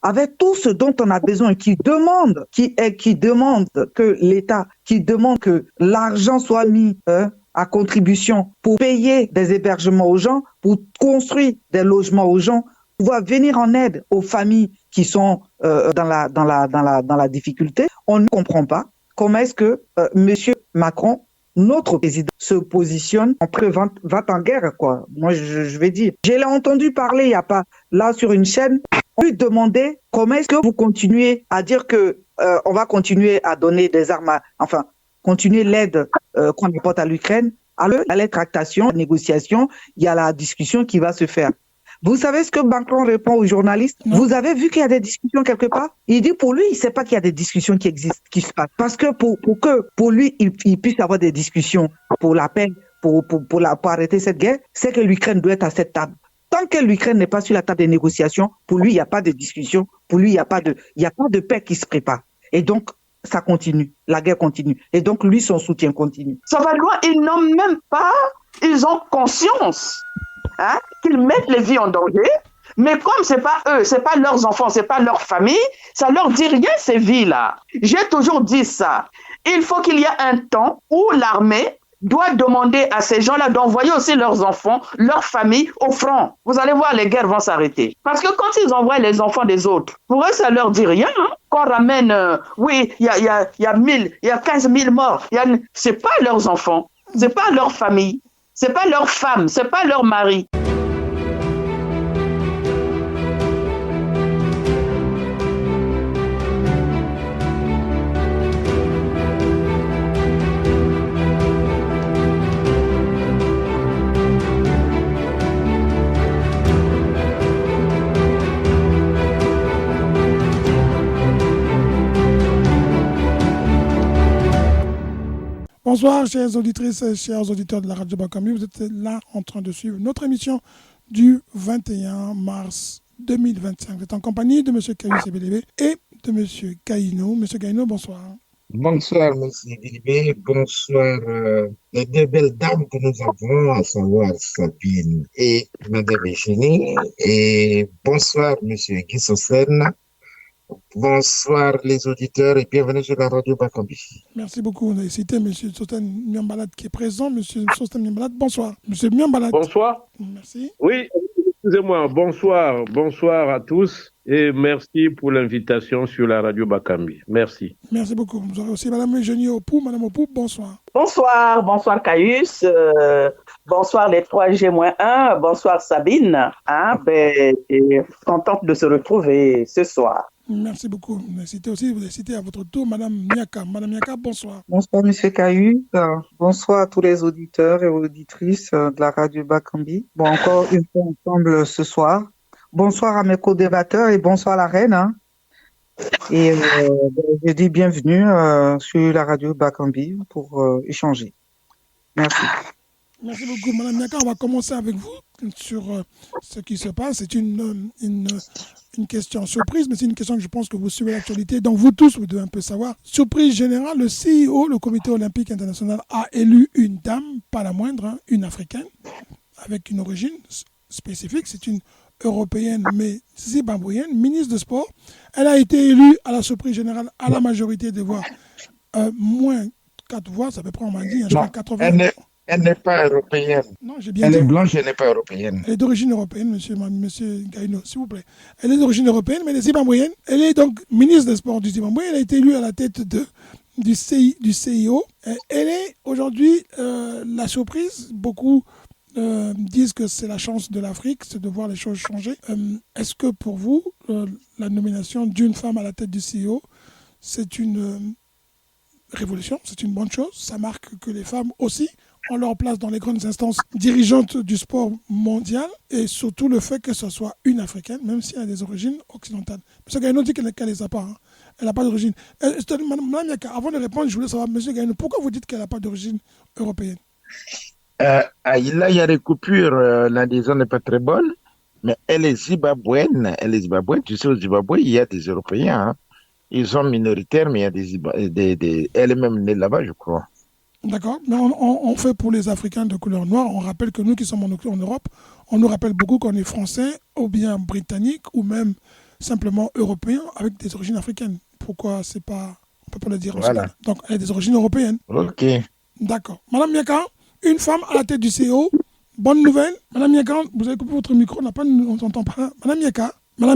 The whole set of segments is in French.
avec tout ce dont on a besoin, qui demande que l'État, qui demande que l'argent soit mis à contribution pour payer des hébergements aux gens, pour construire des logements aux gens, pouvoir venir en aide aux familles qui sont dans la difficulté. On ne comprend pas comment est-ce que Monsieur Macron, notre président, se positionne va en guerre, quoi. Moi, je vais dire. Je l'ai entendu parler il n'y a pas, là, sur une chaîne. On lui demandait comment est-ce que vous continuez à dire que on va continuer à donner des armes, continuer l'aide qu'on apporte à l'Ukraine. Alors, il y a les tractations, la négociation, il y a la discussion qui va se faire. Vous savez ce que Macron répond aux journalistes? Non. Vous avez vu qu'il y a des discussions quelque part? Il dit pour lui, il ne sait pas qu'il y a des discussions qui existent, qui se passent. Parce que pour lui, il puisse avoir des discussions pour la paix, pour arrêter cette guerre, c'est que l'Ukraine doit être à cette table. Tant que l'Ukraine n'est pas sur la table des négociations, pour lui, il n'y a pas de discussion. Pour lui, il n'y a pas de paix qui se prépare. Et donc, ça continue. La guerre continue. Et donc, lui, son soutien continue. Ça va loin. Ils n'ont même pas, ils ont conscience qu'ils mettent les vies en danger. Mais comme c'est pas eux, c'est pas leurs enfants, c'est pas leur famille, ça leur dit rien, ces vies-là. J'ai toujours dit ça. Il faut qu'il y ait un temps où l'armée doit demander à ces gens-là d'envoyer aussi leurs enfants, leurs familles au front. Vous allez voir, les guerres vont s'arrêter. Parce que quand ils envoient les enfants des autres, pour eux, ça leur dit rien. Qu'on ramène, oui, il y a 15 000 morts. C'est pas leurs enfants, c'est pas leur famille, c'est pas leur femme, c'est pas leur mari. Bonsoir, chères auditrices, chers auditeurs de la Radio Bakambi. Vous êtes là en train de suivre notre émission du 21 mars 2025. Vous êtes en compagnie de M. Kayus Ebelebe et de M. Kaino. M. Kaino, bonsoir. Bonsoir, M. Ebelebe. Bonsoir, les deux belles dames que nous avons, à savoir Sabine et Mme Echeni. Et bonsoir, M. Guissosène. Bonsoir les auditeurs et bienvenue sur la radio Bakambi. Merci beaucoup. On a cité M. Sosten Miambalad qui est présent. M. Sosten Miambalad, bonsoir. M. Miambalad. Bonsoir. Merci. Oui, excusez-moi. Bonsoir à tous et merci pour l'invitation sur la radio Bakambi. Merci. Merci beaucoup. Vous aurez aussi Mme Eugénie Opou. Mme Opou, bonsoir. Bonsoir Kayus. Bonsoir les 3G-1. Bonsoir Sabine. Contente de se retrouver ce soir. Merci beaucoup. Vous avez cité à votre tour Mme Niaka. Mme Niaka, bonsoir. Bonsoir, M. Kayus. Bonsoir à tous les auditeurs et auditrices de la radio Bakambi. Bon, encore une fois ensemble ce soir. Bonsoir à mes co-débatteurs et bonsoir à la reine. Et je dis bienvenue sur la radio Bakambi pour échanger. Merci. Merci beaucoup, Mme Niaka. On va commencer avec vous sur ce qui se passe. C'est une question surprise, mais c'est une question que je pense que vous suivez l'actualité. Donc vous tous, vous devez un peu savoir. Surprise générale, le CIO, le Comité olympique international, a élu une dame, pas la moindre, une africaine, avec une origine spécifique. C'est une européenne, mais zimbabwéenne, ministre de sport. Elle a été élue à la surprise générale à la majorité des voix. Moins 4 voix, ça peut prendre, on m'a dit, 80 voix. Elle n'est pas européenne. Non, j'ai bien elle dit. Est blanche, elle n'est pas européenne. Elle est d'origine européenne, monsieur Gaino, s'il vous plaît. Elle est d'origine européenne, mais elle est zimbabwéenne. Elle est donc ministre des Sports du Zimbabwe. Elle a été élue à la tête du CIO. Elle est aujourd'hui la surprise. Beaucoup disent que c'est la chance de l'Afrique, c'est de voir les choses changer. Est-ce que pour vous, la nomination d'une femme à la tête du CIO, c'est une révolution, c'est une bonne chose? Ça marque que les femmes aussi ont leur place dans les grandes instances dirigeantes du sport mondial, et surtout le fait que ce soit une africaine, même si elle a des origines occidentales. M. Gaino dit qu'elle ne les a pas. Elle n'a pas d'origine. Mme Niaka, avant de répondre, je voulais savoir, M. Gaino, pourquoi vous dites qu'elle n'a pas d'origine européenne? Là, il y a des coupures, la liaison n'est pas très bonne, mais elle est zimbabwéenne. Tu sais, au Zimbabwe, il y a des Européens. Ils sont minoritaires, mais il y a elle est même née là-bas, je crois. D'accord. Mais on fait pour les Africains de couleur noire. On rappelle que nous qui sommes en Europe, on nous rappelle beaucoup qu'on est français ou bien britannique ou même simplement européen avec des origines africaines. Pourquoi c'est pas... On peut pas le dire en Voilà. Sudan. Donc, elle a des origines européennes. Ok. D'accord. Madame Miaka, une femme à la tête du CEO. Bonne nouvelle. Madame Miaka, vous avez coupé votre micro, on ne t'entend pas. Madame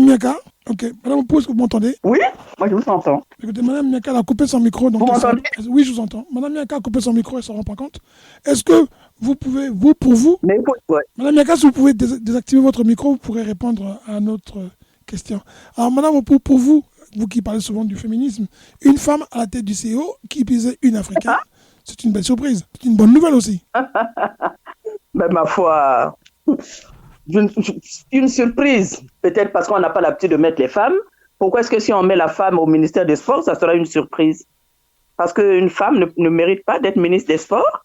Miaka, ok. Madame Opou, est-ce que vous m'entendez? Oui, moi je vous entends. Écoutez, Madame Miaka a coupé son micro. Donc Vous m'entendez? Oui, je vous entends. Madame Miaka a coupé son micro, elle ne s'en rend pas compte. Est-ce que vous pouvez, pour vous, Mais ouais. Madame Miaka, si vous pouvez désactiver votre micro, vous pourrez répondre à notre question. Alors, Madame Opou, pour vous qui parlez souvent du féminisme, une femme à la tête du CEO qui pisait une africaine, c'est une belle surprise. C'est une bonne nouvelle aussi. Ben, ma foi, une surprise, peut-être parce qu'on n'a pas l'habitude de mettre les femmes. Pourquoi est-ce que si on met la femme au ministère des Sports, ça sera une surprise? Parce qu'une femme ne mérite pas d'être ministre des Sports?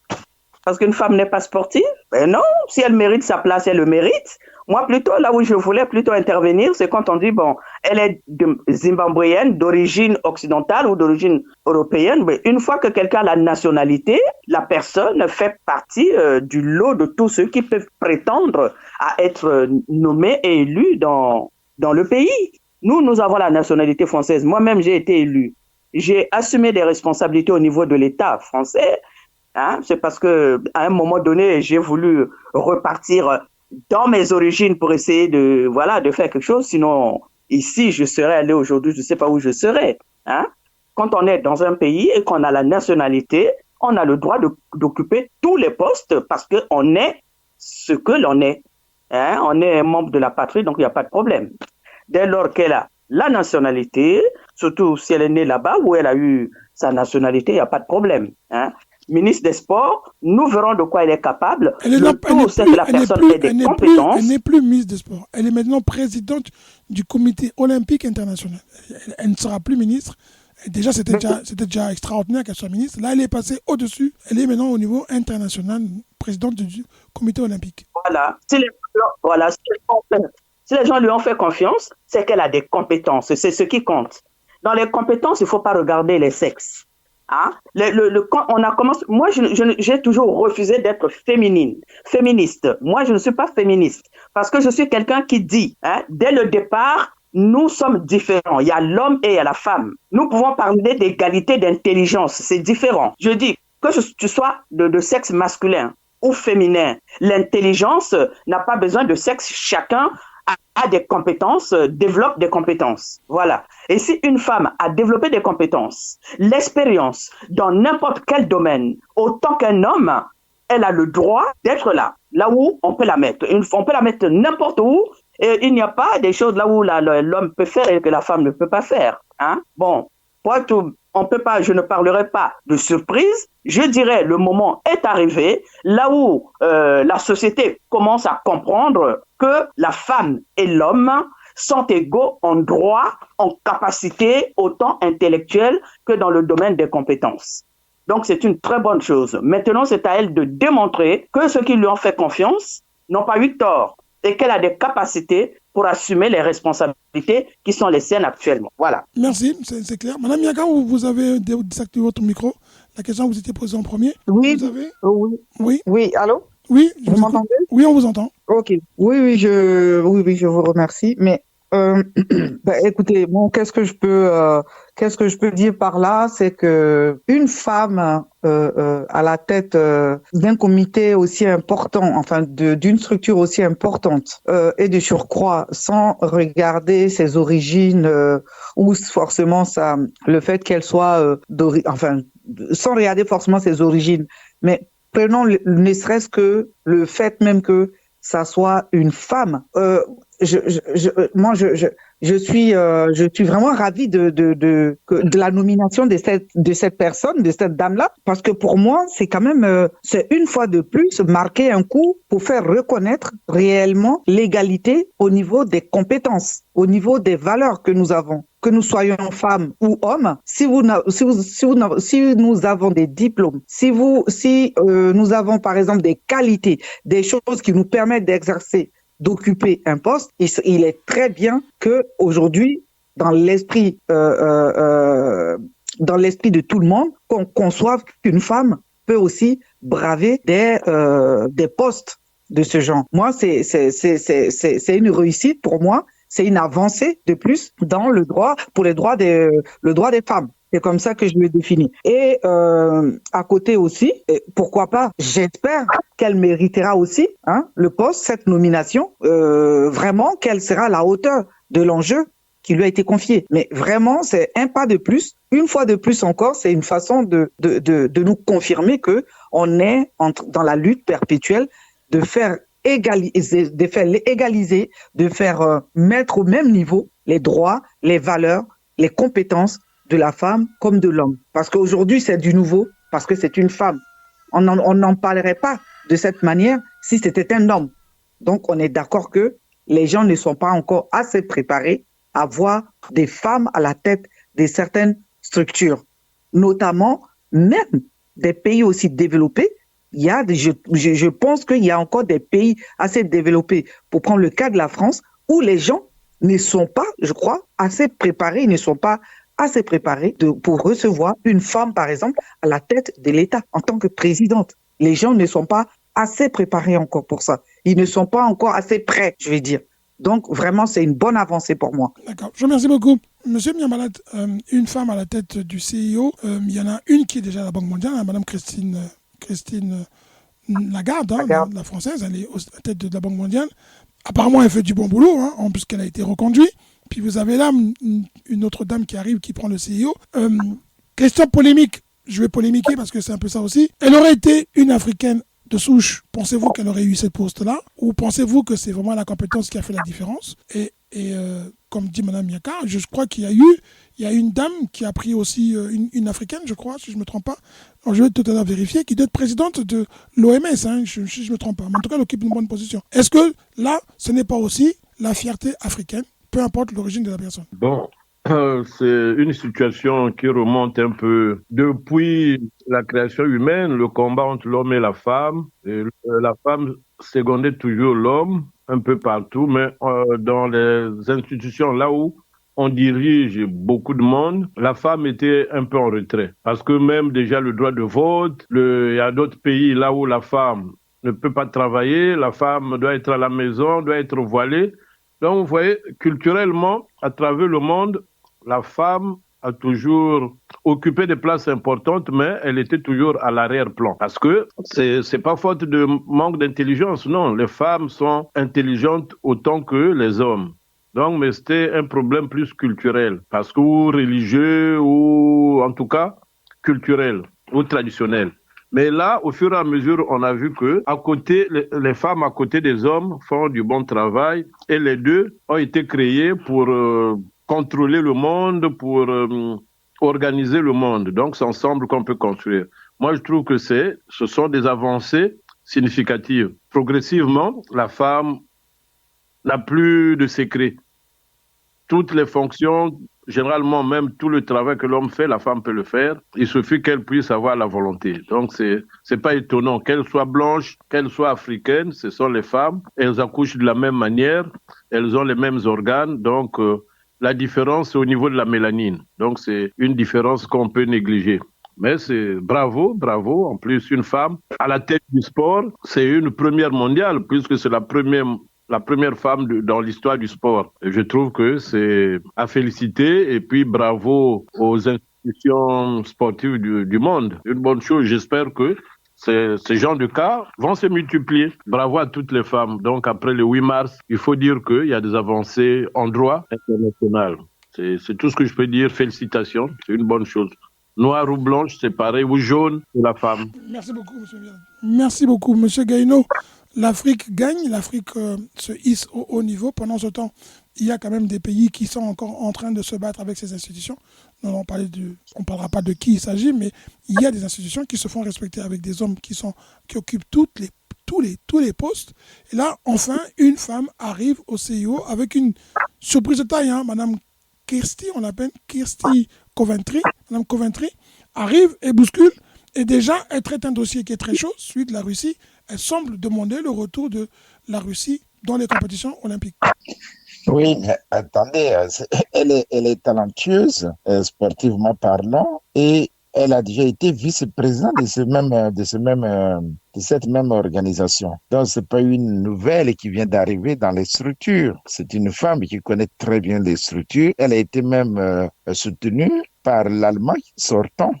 Parce qu'une femme n'est pas sportive? Ben non, si elle mérite sa place, elle le mérite. Moi, plutôt, là où je voulais plutôt intervenir, c'est quand on dit, bon, elle est zimbabwéenne, d'origine occidentale ou d'origine européenne. Mais une fois que quelqu'un a la nationalité, la personne fait partie du lot de tous ceux qui peuvent prétendre à être nommés et élus dans le pays. Nous avons la nationalité française. Moi-même, j'ai été élu. J'ai assumé des responsabilités au niveau de l'État français. C'est parce que à un moment donné, j'ai voulu repartir dans mes origines pour essayer de faire quelque chose. Sinon, ici, je serais allé aujourd'hui, je ne sais pas où je serais. Quand on est dans un pays et qu'on a la nationalité, on a le droit d'occuper tous les postes parce qu'on est ce que l'on est. On est un membre de la patrie, donc il n'y a pas de problème. Dès lors qu'elle a la nationalité, surtout si elle est née là-bas où elle a eu sa nationalité, il n'y a pas de problème. Ministre des Sports, nous verrons de quoi elle est capable. Elle n'est plus ministre des Sports. Elle est maintenant présidente du comité olympique international. Elle ne sera plus ministre. Déjà, c'était déjà extraordinaire qu'elle soit ministre. Là, elle est passée au-dessus. Elle est maintenant au niveau international, présidente du comité olympique. Voilà. Si les gens lui ont fait confiance, c'est qu'elle a des compétences. C'est ce qui compte. Dans les compétences, il ne faut pas regarder les sexes. On a commencé. Moi, j'ai toujours refusé d'être féministe. Moi, je ne suis pas féministe parce que je suis quelqu'un qui dit, dès le départ, nous sommes différents. Il y a l'homme et il y a la femme. Nous pouvons parler d'égalité d'intelligence. C'est différent. Je dis que tu sois de sexe masculin ou féminin. L'intelligence n'a pas besoin de sexe. Chacun a des compétences, développe des compétences. Voilà. Et si une femme a développé des compétences, l'expérience dans n'importe quel domaine, autant qu'un homme, elle a le droit d'être là où on peut la mettre. On peut la mettre n'importe où et il n'y a pas des choses là où l'homme peut faire et que la femme ne peut pas faire. Bon, je ne parlerai pas de surprise. Je dirais le moment est arrivé là où la société commence à comprendre que la femme et l'homme sont égaux en droit, en capacité, autant intellectuelle que dans le domaine des compétences. Donc, c'est une très bonne chose. Maintenant, c'est à elle de démontrer que ceux qui lui ont fait confiance n'ont pas eu tort et qu'elle a des capacités pour assumer les responsabilités qui sont les siennes actuellement. Voilà. Merci, c'est clair. Madame Miaka, vous avez désactivé votre micro. La question vous était posée en premier. Oui. Vous avez... Oui. Oui, allô? Oui, vous m'entendez? Oui, on vous entend. Ok. Oui, je vous remercie. Mais écoutez, bon, qu'est-ce que je peux dire par là, c'est que une femme à la tête d'un comité aussi important, enfin d'une structure aussi importante, et de surcroît sans regarder ses origines ou forcément le fait qu'elle soit sans regarder forcément ses origines, mais prenons ne serait-ce que le fait même que ça soit une femme. Je suis vraiment ravie de la nomination de cette personne, de cette dame-là, parce que pour moi, c'est quand même, c'est une fois de plus marquer un coup pour faire reconnaître réellement l'égalité au niveau des compétences, au niveau des valeurs que nous avons. Que nous soyons femmes ou hommes, si nous avons des diplômes, si nous avons par exemple des qualités, des choses qui nous permettent d'occuper un poste, il est très bien que aujourd'hui, dans l'esprit de tout le monde, qu'on conçoive qu'une femme peut aussi braver des postes de ce genre. Moi, c'est une réussite pour moi. c'est une avancée de plus dans le droit, pour le droit des femmes. C'est comme ça que je le définis. Et à côté aussi, pourquoi pas, j'espère qu'elle méritera aussi le poste, cette nomination, vraiment qu'elle sera à la hauteur de l'enjeu qui lui a été confié. Mais vraiment, c'est un pas de plus. Une fois de plus encore, c'est une façon de nous confirmer que on est dans la lutte perpétuelle de faire égaliser, de faire mettre au même niveau les droits, les valeurs, les compétences de la femme comme de l'homme. Parce qu'aujourd'hui, c'est du nouveau, parce que c'est une femme. On n'en parlerait pas de cette manière si c'était un homme. Donc, on est d'accord que les gens ne sont pas encore assez préparés à voir des femmes à la tête de certaines structures, notamment même des pays aussi développés. Il y a je pense qu'il y a encore des pays assez développés, pour prendre le cas de la France, où les gens ne sont pas, je crois, assez préparés, ils ne sont pas assez préparés pour recevoir une femme, par exemple, à la tête de l'État en tant que présidente. Les gens ne sont pas assez préparés encore pour ça. Ils ne sont pas encore assez prêts, je vais dire. Donc, vraiment, c'est une bonne avancée pour moi. D'accord. Je vous remercie beaucoup. Monsieur Miamalat, une femme à la tête du CIO, il y en a une qui est déjà à la Banque mondiale, Madame Christine Lagarde, la française, elle est à la tête de la Banque mondiale. Apparemment, elle fait du bon boulot, puisqu'elle a été reconduite. Puis vous avez là une autre dame qui arrive, qui prend le CIO. Question polémique, je vais polémiquer parce que c'est un peu ça aussi. Elle aurait été une Africaine de souche. Pensez-vous qu'elle aurait eu cette poste-là? Ou pensez-vous que c'est vraiment la compétence qui a fait la différence? Et comme dit Mme Miaka, je crois qu'il y a une dame qui a pris aussi une Africaine, je crois, si je ne me trompe pas. Alors, je vais tout à l'heure vérifier, qui doit être présidente de l'OMS, si je ne me trompe pas. Mais en tout cas, elle occupe une bonne position. Est-ce que là, ce n'est pas aussi la fierté africaine, peu importe l'origine de la personne? Bon, c'est une situation qui remonte un peu depuis la création humaine, le combat entre l'homme et la femme. Et la femme secondait toujours l'homme un peu partout, mais dans les institutions là où on dirige beaucoup de monde, la femme était un peu en retrait. Parce que même déjà le droit de vote, il y a d'autres pays là où la femme ne peut pas travailler, la femme doit être à la maison, doit être voilée. Donc, vous voyez, culturellement, à travers le monde, la femme a toujours occupé des places importantes, mais elle était toujours à l'arrière-plan. Parce que c'est pas faute de manque d'intelligence, non. Les femmes sont intelligentes autant que les hommes. Donc, mais c'était un problème plus culturel, parce que ou religieux, ou en tout cas culturel, ou traditionnel. Mais là, au fur et à mesure, on a vu que à côté, les femmes à côté des hommes font du bon travail et les deux ont été créés pour contrôler le monde, pour organiser le monde. Donc, c'est ensemble qu'on peut construire. Moi, je trouve que ce sont des avancées significatives. Progressivement, la femme n'a plus de secret. Toutes les fonctions, généralement même tout le travail que l'homme fait, la femme peut le faire. Il suffit qu'elle puisse avoir la volonté. Donc, c'est pas étonnant. Qu'elles soient blanches, qu'elles soient africaines, ce sont les femmes. Elles accouchent de la même manière. Elles ont les mêmes organes. Donc, la différence, c'est au niveau de la mélanine. Donc, c'est une différence qu'on peut négliger. Mais c'est bravo. En plus, une femme à la tête du sport, c'est une première mondiale, puisque c'est la première femme dans l'histoire du sport. Et je trouve que c'est à féliciter et puis bravo aux institutions sportives du monde. Une bonne chose, j'espère que ces genres de cas vont se multiplier. Bravo à toutes les femmes. Donc après le 8 mars, il faut dire qu'il y a des avancées en droit international. C'est tout ce que je peux dire. Félicitations, c'est une bonne chose. Noire ou blanche, c'est pareil, ou jaune, c'est la femme. Merci beaucoup, M. Miala. Merci beaucoup, M. Gaino. L'Afrique gagne, l'Afrique se hisse au haut niveau. Pendant ce temps, il y a quand même des pays qui sont encore en train de se battre avec ces institutions. On ne parlera pas de qui il s'agit, mais il y a des institutions qui se font respecter avec des hommes qui occupent tous les postes. Et là, enfin, une femme arrive au CIO avec une surprise de taille. Madame Kirsty, on l'appelle Kirsty Coventry. Madame Coventry arrive et bouscule. Et déjà, elle traite un dossier qui est très chaud, celui de la Russie. Elle semble demander le retour de la Russie dans les compétitions olympiques. Oui, mais attendez, elle est talentueuse, sportivement parlant, et elle a déjà été vice-présidente de cette même organisation. Donc, c'est pas une nouvelle qui vient d'arriver dans les structures. C'est une femme qui connaît très bien les structures. Elle a été même soutenue par l'Allemand sortant,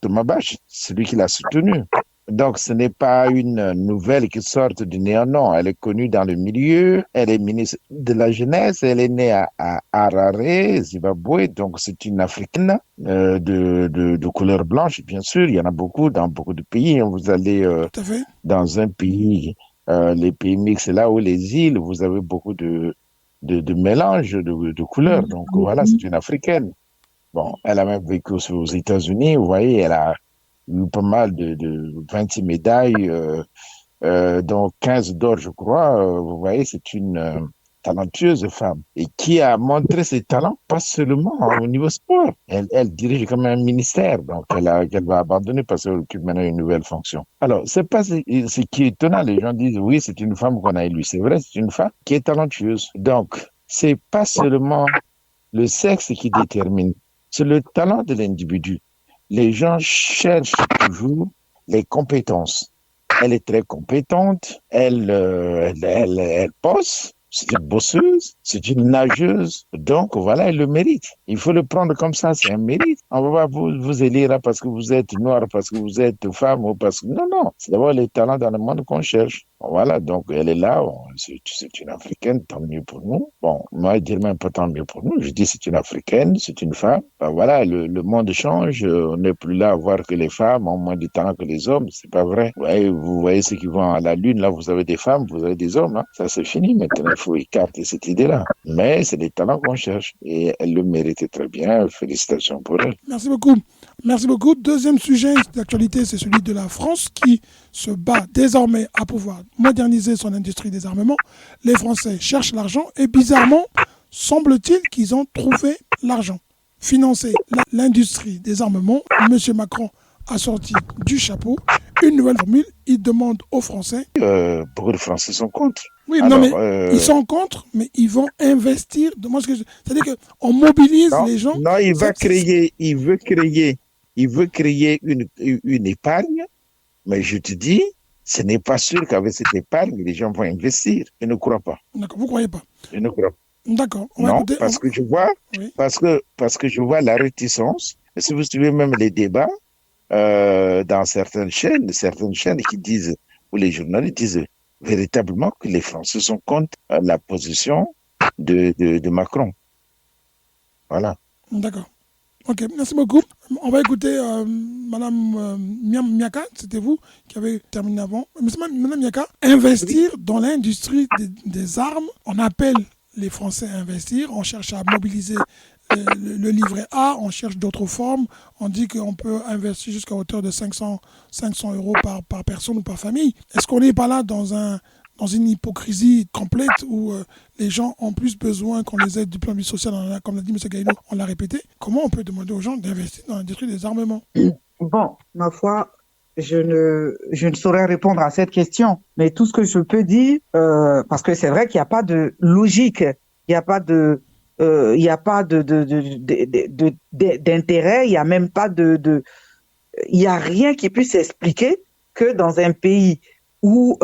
Thomas Bach, celui qui l'a soutenue. Donc, ce n'est pas une nouvelle qui sort du néant, non. Elle est connue dans le milieu, elle est ministre de la Jeunesse, elle est née à Harare, Zimbabwe, donc c'est une Africaine de couleur blanche, bien sûr. Il y en a beaucoup dans beaucoup de pays. Vous allez dans un pays, les pays mixtes, là où les îles, vous avez beaucoup de mélange de couleurs. Donc, voilà, c'est une Africaine. Bon, elle a même vécu aux États-Unis, vous voyez, elle a eu pas mal de 26 médailles, dont 15 d'or, je crois. Vous voyez, c'est une talentueuse femme et qui a montré ses talents, pas seulement au niveau sport. Elle dirige comme un ministère, donc elle va abandonner parce qu'elle occupe maintenant une nouvelle fonction. Alors, c'est pas ce qui est étonnant. Les gens disent, oui, c'est une femme qu'on a élue. C'est vrai, c'est une femme qui est talentueuse. Donc, c'est pas seulement le sexe qui détermine, c'est le talent de l'individu. Les gens cherchent toujours les compétences. Elle est très compétente, elle bosse, c'est une bosseuse, c'est une nageuse. Donc voilà, elle le mérite. Il faut le prendre comme ça, c'est un mérite. On va pas vous élire parce que vous êtes noir, parce que vous êtes femme ou parce que... Non, c'est d'abord les talents dans le monde qu'on cherche. Voilà, donc elle est là, c'est une Africaine, tant mieux pour nous. Bon, moi, je dirais même pas tant mieux pour nous, je dis c'est une Africaine, c'est une femme. Ben voilà, le monde change, on n'est plus là à voir que les femmes ont moins de talent que les hommes, c'est pas vrai. Ouais, vous voyez ceux qui vont à la Lune, là, vous avez des femmes, vous avez des hommes, hein. Ça c'est fini, maintenant il faut écarter cette idée-là. Mais c'est les talents qu'on cherche et elle le méritait très bien, félicitations pour elle. Merci beaucoup. Merci beaucoup. Deuxième sujet d'actualité, c'est celui de la France qui se bat désormais à pouvoir moderniser son industrie des armements. Les Français cherchent l'argent et bizarrement, semble-t-il qu'ils ont trouvé l'argent. Financer l'industrie des armements, M. Macron a sorti du chapeau une nouvelle formule. Il demande aux Français... Beaucoup de Français sont contre. Oui, alors, non, mais ils sont contre, mais ils vont investir. C'est-à-dire qu'on mobilise les gens. Non, il veut créer une épargne, mais je te dis, ce n'est pas sûr qu'avec cette épargne, les gens vont investir. Je ne crois pas. D'accord, vous ne croyez pas? Je ne crois pas. D'accord. Non, parce que je vois, oui. parce que je vois la réticence. Et si vous suivez même les débats dans certaines chaînes qui disent, où les journalistes disent véritablement que les Français sont contre la position de Macron. Voilà. D'accord. Ok, merci beaucoup. On va écouter Madame Miaka, c'était vous qui avez terminé avant. Madame Miaka, investir dans l'industrie des armes, on appelle les Français à investir, on cherche à mobiliser le livret A, on cherche d'autres formes, on dit qu'on peut investir jusqu'à hauteur de 500 euros par personne ou par famille. Est-ce qu'on n'est pas là dans une hypocrisie complète où les gens ont plus besoin qu'on les aide du plan de vie social, comme l'a dit M. Gaïno, on l'a répété. Comment on peut demander aux gens d'investir dans l'industrie des armements? Bon, ma foi, je ne saurais répondre à cette question. Mais tout ce que je peux dire, parce que c'est vrai qu'il n'y a pas de logique, il n'y a pas d'intérêt, il n'y a même pas il n'y a rien qui puisse expliquer que dans un pays où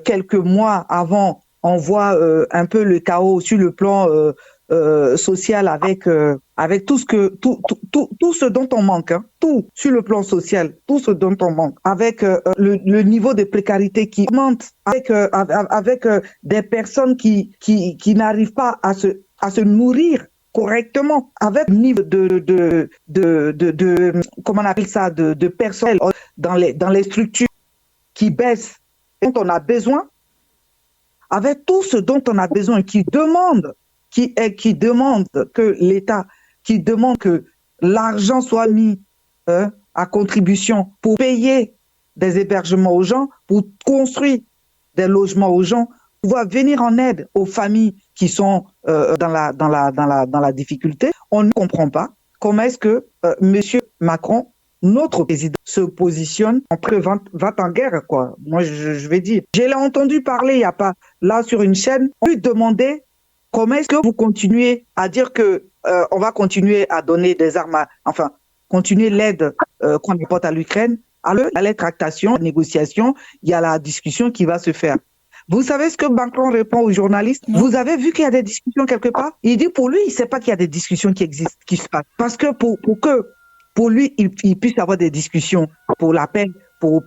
quelques mois avant, on voit un peu le chaos sur le plan social avec tout ce dont on manque, hein, tout sur le plan social, tout ce dont on manque, avec le niveau de précarité qui augmente, avec des personnes qui n'arrivent pas à se nourrir correctement, avec le niveau de comment on appelle ça, de personnel dans les structures qui baissent, dont on a besoin, avec tout ce dont on a besoin, qui demande que l'État, qui demande que l'argent soit mis à contribution pour payer des hébergements aux gens, pour construire des logements aux gens, pouvoir venir en aide aux familles qui sont dans la difficulté. On ne comprend pas comment est-ce que M. Macron, notre président, se positionne va en guerre, quoi. Moi, je vais dire. Je l'ai entendu parler il n'y a pas, là, sur une chaîne. On lui demandait comment est-ce que vous continuez à dire que on va continuer à donner des armes continuer l'aide qu'on apporte à l'Ukraine. Alors, il y a les tractations, les négociations, il y a la discussion qui va se faire. Vous savez ce que Macron répond aux journalistes? Non. Vous avez vu qu'il y a des discussions quelque part? Il dit pour lui, il ne sait pas qu'il y a des discussions qui existent, qui se passent. Parce que pour lui, il puisse avoir des discussions pour la paix, pour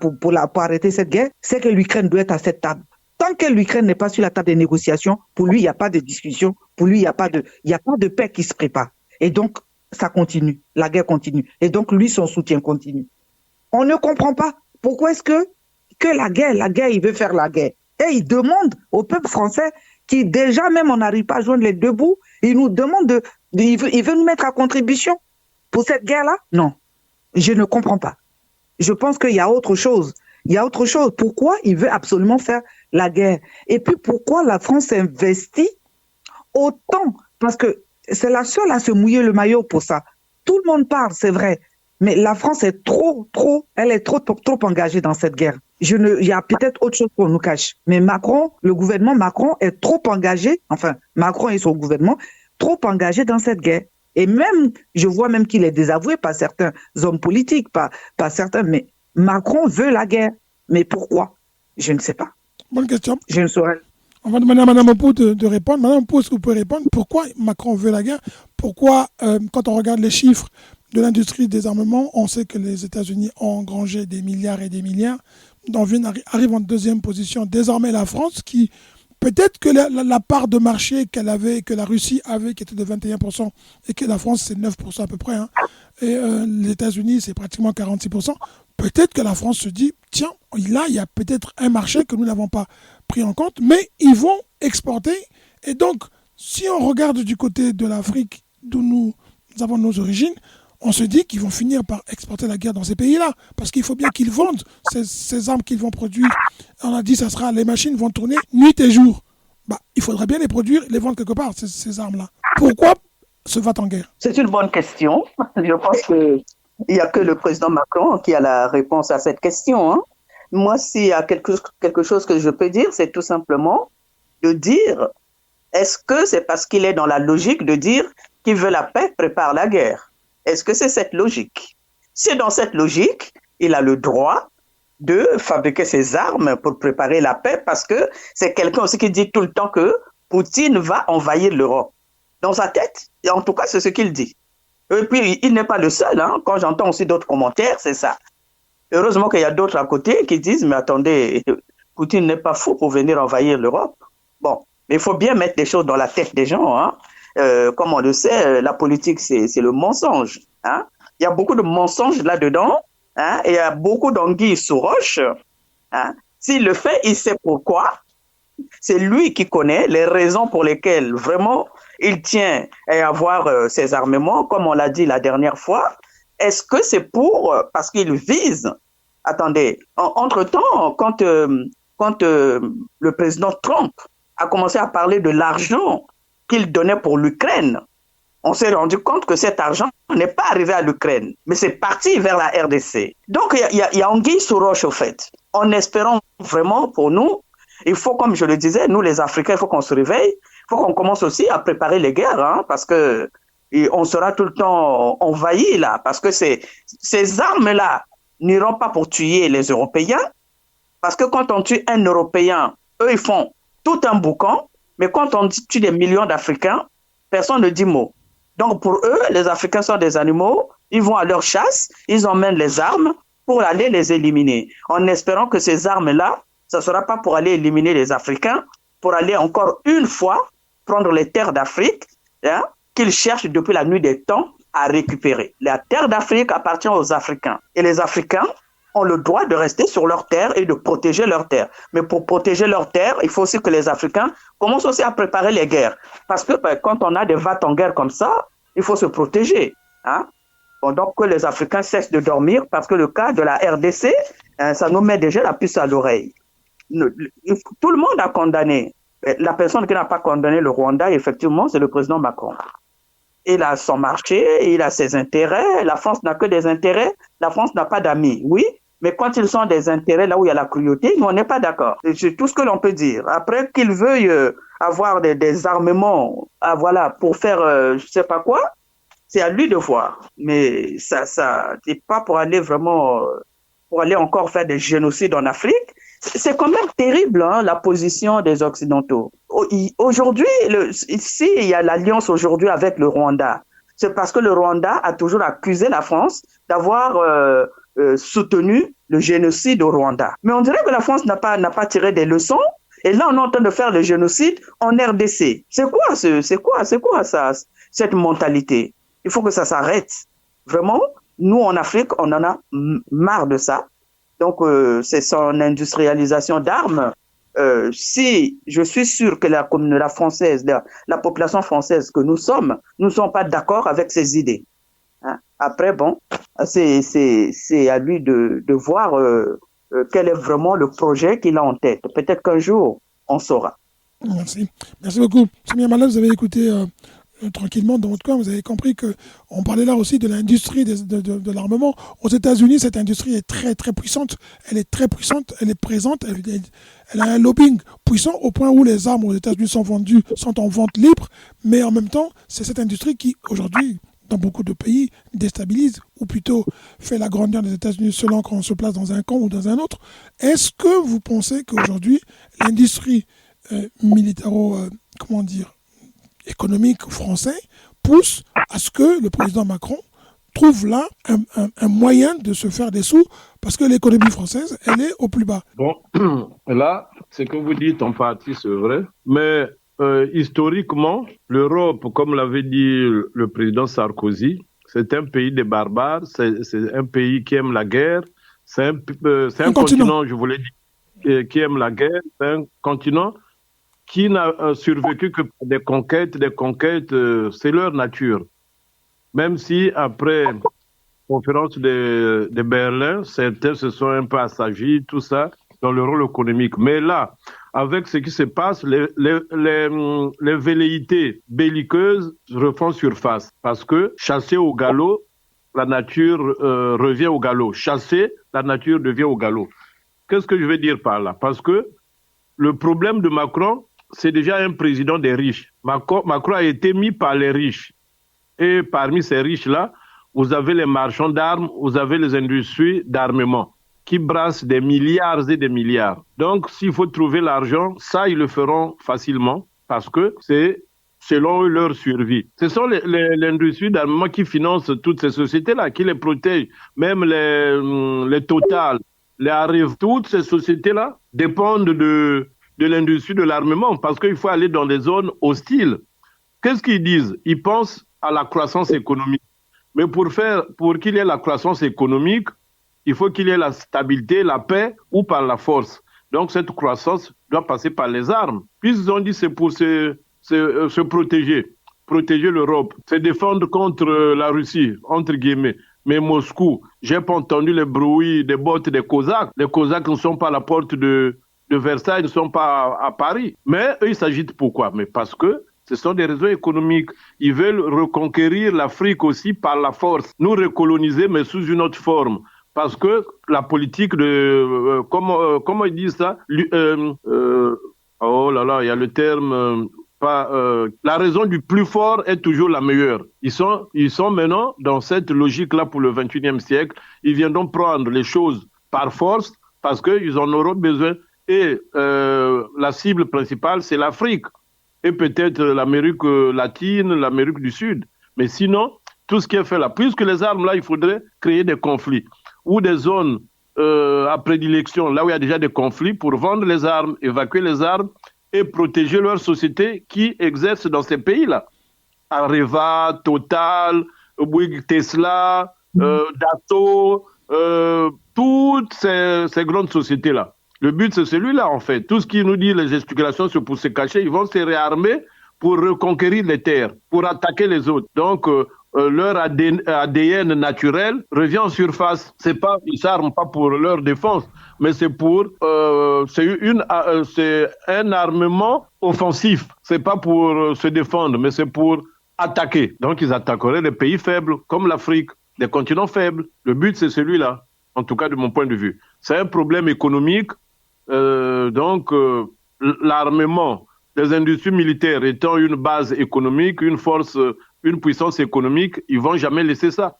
arrêter cette guerre, c'est que l'Ukraine doit être à cette table. Tant que l'Ukraine n'est pas sur la table des négociations, pour lui, il n'y a pas de discussion. Pour lui, il n'y a pas de paix qui se prépare. Et donc, ça continue. La guerre continue. Et donc, lui, son soutien continue. On ne comprend pas. Pourquoi est-ce que la guerre, il veut faire la guerre? Et il demande au peuple français qui, déjà même, on n'arrive pas à joindre les deux bouts, il nous demande il veut nous mettre à contribution pour cette guerre-là? Non. Je ne comprends pas. Je pense qu'il y a autre chose. Il y a autre chose. Pourquoi il veut absolument faire la guerre? Et puis, pourquoi la France investit autant? Parce que c'est la seule à se mouiller le maillot pour ça. Tout le monde parle, c'est vrai. Mais la France est elle est trop engagée dans cette guerre. Il y a peut-être autre chose qu'on nous cache. Mais le gouvernement Macron est trop engagé, enfin, Macron et son gouvernement, trop engagés dans cette guerre. Et même, je vois même qu'il est désavoué par certains hommes politiques, par certains, mais Macron veut la guerre. Mais pourquoi? Je ne sais pas. Bonne question. Je ne saurais. On va demander à Mme Opou de répondre. Mme Opou, est-ce que vous pouvez répondre? Pourquoi Macron veut la guerre? Pourquoi, quand on regarde les chiffres de l'industrie des armements, on sait que les États-Unis ont engrangé des milliards et des milliards. Danvin arrive en deuxième position. Désormais, la France, qui peut-être que la part de marché que la Russie avait, qui était de 21%, et que la France, c'est 9% à peu près, hein, et les États-Unis, c'est pratiquement 46%, peut-être que la France se dit, tiens, là, il y a peut-être un marché que nous n'avons pas pris en compte, mais ils vont exporter. Et donc, si on regarde du côté de l'Afrique, d'où nous avons nos origines, on se dit qu'ils vont finir par exporter la guerre dans ces pays-là. Parce qu'il faut bien qu'ils vendent ces armes qu'ils vont produire. On a dit les machines vont tourner nuit et jour. Il faudrait bien les produire, les vendre quelque part, ces armes-là. Pourquoi se va-t-en-guerre? C'est une bonne question. Je pense qu'il n'y a que le président Macron qui a la réponse à cette question. Hein. Moi, s'il y a quelque chose que je peux dire, c'est tout simplement de dire, est-ce que c'est parce qu'il est dans la logique de dire qu'il veut la paix, prépare la guerre? Est-ce que c'est cette logique? Si c'est dans cette logique, il a le droit de fabriquer ses armes pour préparer la paix parce que c'est quelqu'un aussi qui dit tout le temps que Poutine va envahir l'Europe. Dans sa tête, et en tout cas, c'est ce qu'il dit. Et puis, il n'est pas le seul. Hein. Quand j'entends aussi d'autres commentaires, c'est ça. Heureusement qu'il y a d'autres à côté qui disent, mais attendez, Poutine n'est pas fou pour venir envahir l'Europe. Bon, mais il faut bien mettre les choses dans la tête des gens. Hein. Comme on le sait, la politique, c'est le mensonge. Hein. Il y a beaucoup de mensonges là-dedans. Hein, et il y a beaucoup d'anguilles sous roche. Hein. S'il le fait, il sait pourquoi. C'est lui qui connaît les raisons pour lesquelles vraiment il tient à avoir ses armements, comme on l'a dit la dernière fois. Est-ce que c'est parce qu'il vise? Attendez, entre-temps, quand le président Trump a commencé à parler de l'argent qu'il donnait pour l'Ukraine, on s'est rendu compte que cet argent n'est pas arrivé à l'Ukraine, mais c'est parti vers la RDC. Donc, il y a anguille sous roche, au fait. En espérant vraiment pour nous, il faut, comme je le disais, nous les Africains, il faut qu'on se réveille, il faut qu'on commence aussi à préparer les guerres, hein, parce que on sera tout le temps envahi, là, parce que ces armes-là n'iront pas pour tuer les Européens, parce que quand on tue un Européen, eux, ils font tout un boucan, mais quand on tue des millions d'Africains, personne ne dit mot. Donc, pour eux, les Africains sont des animaux, ils vont à leur chasse, ils emmènent les armes pour aller les éliminer, en espérant que ces armes-là, ça ne sera pas pour aller éliminer les Africains, pour aller encore une fois prendre les terres d'Afrique, hein, qu'ils cherchent depuis la nuit des temps à récupérer. La terre d'Afrique appartient aux Africains. Et les Africains ont le droit de rester sur leur terre et de protéger leur terre. Mais pour protéger leur terre, il faut aussi que les Africains commencent aussi à préparer les guerres. Parce que quand on a des vats en guerre comme ça, il faut se protéger. Hein? Bon, donc que les Africains cessent de dormir, parce que le cas de la RDC, ça nous met déjà la puce à l'oreille. Tout le monde a condamné. La personne qui n'a pas condamné le Rwanda, effectivement, c'est le président Macron. Il a son marché, il a ses intérêts. La France n'a que des intérêts. La France n'a pas d'amis, oui. Mais quand ils sont des intérêts là où il y a la cruauté, nous, on n'est pas d'accord. C'est tout ce que l'on peut dire. Après qu'il veuille avoir des armements, voilà, pour faire je sais pas quoi, C'est à lui de voir. Mais ça, c'est pas pour aller vraiment, pour aller encore faire des génocides en Afrique. C'est quand même terrible, hein, la position des Occidentaux. Aujourd'hui, ici, il y a l'alliance aujourd'hui avec le Rwanda. C'est parce que le Rwanda a toujours accusé la France d'avoir soutenu le génocide au Rwanda. Mais on dirait que la France n'a pas tiré des leçons. Et là, on est en train de faire le génocide en RDC. C'est quoi ça, cette mentalité? Il faut que ça s'arrête. Vraiment, nous en Afrique, on en a marre de ça. Donc, c'est son industrialisation d'armes. Si je suis sûr que la communauté française, la population française que nous sommes, ne sont pas d'accord avec ces idées. Hein? Après, bon, c'est à lui de voir quel est vraiment le projet qu'il a en tête. Peut-être qu'un jour, on saura. Merci. Merci beaucoup. Samia Malal, vous avez écouté tranquillement dans votre coin, vous avez compris qu'on parlait là aussi de l'industrie de l'armement. Aux États-Unis, cette industrie est très très puissante. Elle est très puissante, elle est présente, elle a un lobbying puissant au point où les armes aux États-Unis sont en vente libre, mais en même temps, c'est cette industrie qui aujourd'hui, dans beaucoup de pays, déstabilise ou plutôt fait la grandeur des États-Unis selon qu'on se place dans un camp ou dans un autre. Est-ce que vous pensez qu'aujourd'hui, l'industrie économique français pousse à ce que le président Macron trouve là un moyen de se faire des sous parce que l'économie française, elle est au plus bas? Bon, là, ce que vous dites en partie, c'est vrai, mais historiquement, l'Europe, comme l'avait dit le président Sarkozy, c'est un pays des barbares, c'est un pays qui aime la guerre, c'est un continent, je voulais dire, qui aime la guerre, c'est un continent qui n'a survécu que par des conquêtes, c'est leur nature. Même si après la conférence de Berlin, certains se sont un peu assagis, tout ça, dans le rôle économique. Mais là, avec ce qui se passe, les velléités belliqueuses refont surface. Parce que chasser au galop, la nature revient au galop. Chasser, la nature revient au galop. Qu'est-ce que je veux dire par là? Parce que le problème de Macron, c'est déjà un président des riches. Macron a été mis par les riches. Et parmi ces riches-là, vous avez les marchands d'armes, vous avez les industries d'armement qui brassent des milliards et des milliards. Donc, s'il faut trouver l'argent, ça, ils le feront facilement parce que c'est selon eux leur survie. Ce sont l'industrie d'armement qui finance toutes ces sociétés-là, qui les protègent. Même les Total, les Arrive, toutes ces sociétés-là dépendent de l'industrie de l'armement parce qu'il faut aller dans des zones hostiles. Qu'est-ce qu'ils disent? Ils pensent à la croissance économique. Mais pour qu'il y ait la croissance économique, il faut qu'il y ait la stabilité, la paix ou par la force. Donc cette croissance doit passer par les armes. Puisqu'ils ont dit c'est pour se protéger l'Europe, se défendre contre la Russie, entre guillemets. Mais Moscou, j'ai pas entendu les bruits des bottes des Cosaques. Les Cosaques ne sont pas à la porte de Versailles, ne sont pas à Paris. Mais eux, ils s'agitent pourquoi? Mais parce que ce sont des raisons économiques. Ils veulent reconquérir l'Afrique aussi par la force. Nous recoloniser, mais sous une autre forme. Parce que la politique de... comment ils disent ça? Oh là là, il y a le terme... la raison du plus fort est toujours la meilleure. Ils sont maintenant dans cette logique-là pour le 21e siècle. Ils viendront prendre les choses par force parce qu'ils en auront besoin. Et la cible principale, c'est l'Afrique. Et peut-être l'Amérique latine, l'Amérique du Sud. Mais sinon, tout ce qui est fait là, puisque les armes là, il faudrait créer des conflits ou des zones à prédilection, là où il y a déjà des conflits, pour vendre les armes, évacuer les armes et protéger leurs sociétés qui exercent dans ces pays-là. Areva, Total, Bouygues, Tesla, Dassault, toutes ces grandes sociétés-là. Le but, c'est celui-là, en fait. Tout ce qui nous dit les gesticulations, c'est pour se cacher. Ils vont se réarmer pour reconquérir les terres, pour attaquer les autres. Donc, leur ADN naturel revient en surface. Ils ne s'arment pas pour leur défense, mais c'est un armement offensif. C'est pas pour se défendre, mais c'est pour attaquer. Donc, ils attaqueraient les pays faibles, comme l'Afrique, des continents faibles. Le but, c'est celui-là, en tout cas de mon point de vue. C'est un problème économique. L'armement des industries militaires étant une base économique, une force une puissance économique, ils ne vont jamais laisser ça.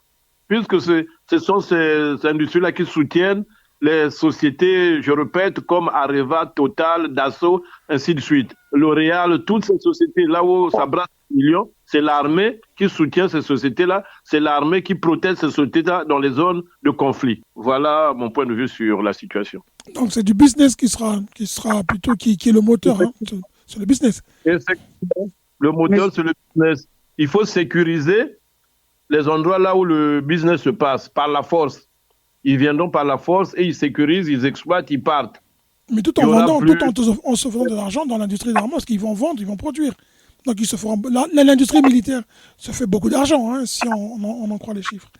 Puisque ce sont ces industries-là qui soutiennent les sociétés, je répète, comme Areva, Total, Dassault, ainsi de suite. L'Oréal, toutes ces sociétés, là où ça brasse des millions, c'est l'armée qui soutient ces sociétés-là, c'est l'armée qui protège ces sociétés-là dans les zones de conflit. Voilà mon point de vue sur la situation. Donc c'est du business qui sera plutôt qui est le moteur, hein. C'est le business. Le moteur, c'est le business. Il faut sécuriser les endroits là où le business se passe, par la force. Ils viendront par la force et ils sécurisent, ils exploitent, ils partent. Mais tout en vendant, en se faisant de l'argent dans l'industrie d'armement, parce qu'ils vont vendre, ils vont produire. Donc ils se feront. L'industrie militaire se fait beaucoup d'argent, hein, si on en croit les chiffres.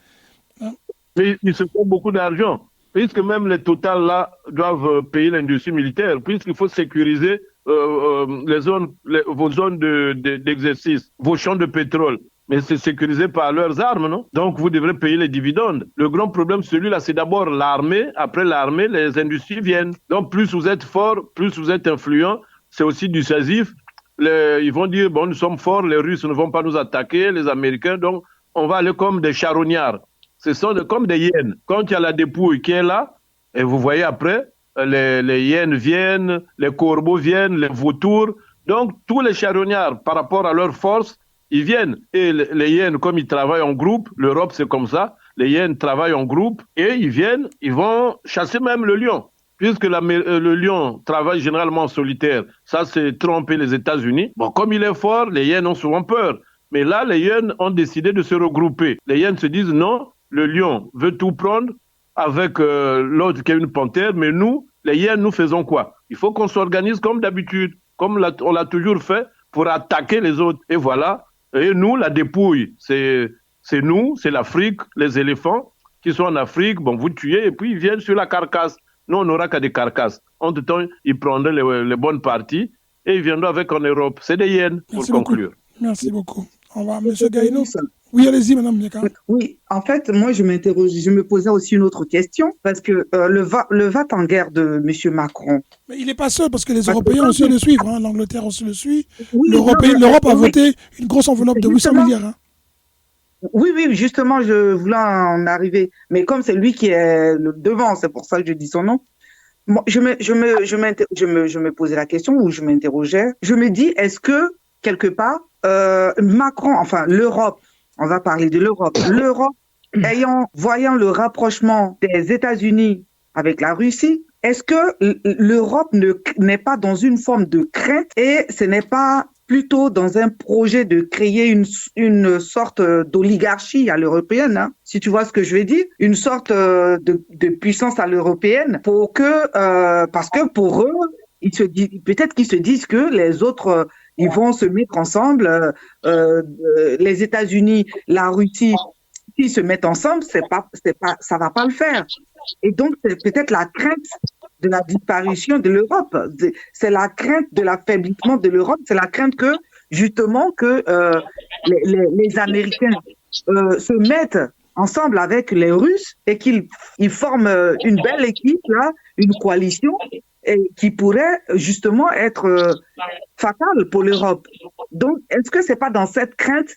Hein. Mais ils se font beaucoup d'argent, puisque même les Total là doivent payer l'industrie militaire, puisqu'il faut sécuriser vos zones d'exercice, vos champs de pétrole. Mais c'est sécurisé par leurs armes, non? Donc, vous devrez payer les dividendes. Le grand problème, celui-là, c'est d'abord l'armée. Après l'armée, les industries viennent. Donc, plus vous êtes fort, plus vous êtes influent, c'est aussi dissuasif. Ils vont dire, bon, nous sommes forts, les Russes ne vont pas nous attaquer, les Américains, donc on va aller comme des charognards. Ce sont comme des hyènes. Quand il y a la dépouille qui est là, et vous voyez après, les hyènes viennent, les corbeaux viennent, les vautours. Donc, tous les charognards, par rapport à leur force, ils viennent. Et les hyènes, comme ils travaillent en groupe, l'Europe c'est comme ça, les hyènes travaillent en groupe et ils viennent, ils vont chasser même le lion. Puisque le lion travaille généralement en solitaire, ça c'est Trump et les États-Unis. Bon, comme il est fort, les hyènes ont souvent peur. Mais là, les hyènes ont décidé de se regrouper. Les hyènes se disent non, le lion veut tout prendre avec l'autre qui est une panthère, mais nous, les hyènes, nous faisons quoi? Il faut qu'on s'organise comme d'habitude, comme on l'a toujours fait pour attaquer les autres. Et voilà. Et nous, la dépouille, c'est nous, c'est l'Afrique, les éléphants qui sont en Afrique, bon, vous tuez et puis ils viennent sur la carcasse. Nous, on n'aura qu'à des carcasses. Entre-temps, ils prendraient les bonnes parties et ils viendront avec en Europe. C'est des hyènes, pour conclure. Merci beaucoup. On va, M. Gaïno. Oui, allez-y, Mme Miaka. Oui, en fait, moi, je me posais aussi une autre question, parce que le va-t-en guerre de M. Macron. Mais il n'est pas seul, parce que les Européens aussi le suivent. Hein. L'Angleterre aussi le suit. Oui, L'Europe a voté une grosse enveloppe de 800 milliards. Hein. Oui, justement, je voulais en arriver. Mais comme c'est lui qui est devant, c'est pour ça que je dis son nom. Bon, je me posais la question, ou je m'interrogeais. Je me dis, est-ce que, quelque part, Macron, enfin, l'Europe, on va parler de l'Europe, voyant le rapprochement des États-Unis avec la Russie, est-ce que l'Europe n'est pas dans une forme de crainte et ce n'est pas plutôt dans un projet de créer une sorte d'oligarchie à l'européenne, hein, si tu vois ce que je veux dire, une sorte de puissance à l'européenne parce que pour eux, peut-être qu'ils se disent que les autres, ils vont se mettre ensemble, les États-Unis, la Russie, s'ils se mettent ensemble, ça va pas le faire. Et donc, c'est peut-être la crainte de la disparition de l'Europe. C'est la crainte de l'affaiblissement de l'Europe. C'est la crainte que, justement, que les Américains se mettent ensemble avec les Russes et qu'ils forment une belle équipe, là, une coalition, et qui pourrait justement être fatale pour l'Europe. Donc, est-ce que c'est pas dans cette crainte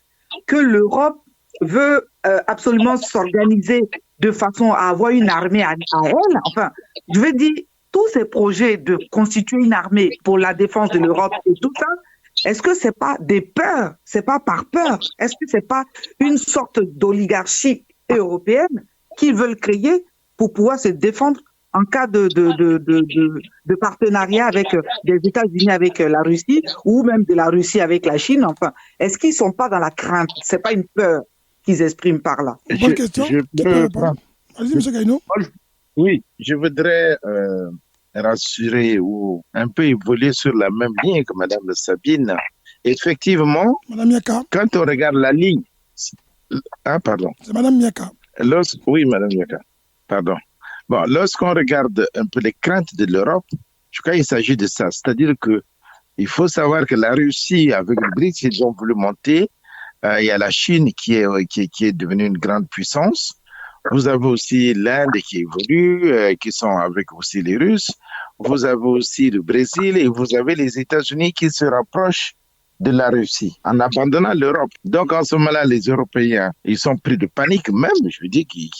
que l'Europe veut absolument s'organiser de façon à avoir une armée à elle? Enfin, je veux dire, tous ces projets de constituer une armée pour la défense de l'Europe et tout ça, est-ce que c'est pas des peurs? C'est pas par peur? Est-ce que c'est pas une sorte d'oligarchie européenne qu'ils veulent créer pour pouvoir se défendre en cas de partenariat avec des États-Unis avec la Russie ou même de la Russie avec la Chine? Enfin, est-ce qu'ils sont pas dans la crainte? C'est pas une peur qu'ils expriment par là. Bonne question. Allez-y, M. Gaïno. Oui, je voudrais rassurer ou un peu évoluer sur la même ligne que Mme Sabine. Effectivement, Mme Miaka. Quand on regarde la ligne... Ah, pardon. C'est Mme Miaka. Oui, Mme Miaka. Pardon. Bon, lorsqu'on regarde un peu les craintes de l'Europe, je crois qu'il s'agit de ça. C'est-à-dire qu'il faut savoir que la Russie, avec le BRICS, ils ont voulu monter. Il y a la Chine qui est devenue une grande puissance. Vous avez aussi l'Inde qui évolue, qui sont avec aussi les Russes. Vous avez aussi le Brésil et vous avez les États-Unis qui se rapprochent de la Russie en abandonnant l'Europe. Donc en ce moment-là, les Européens, ils sont pris de panique même. Je veux dire qu'il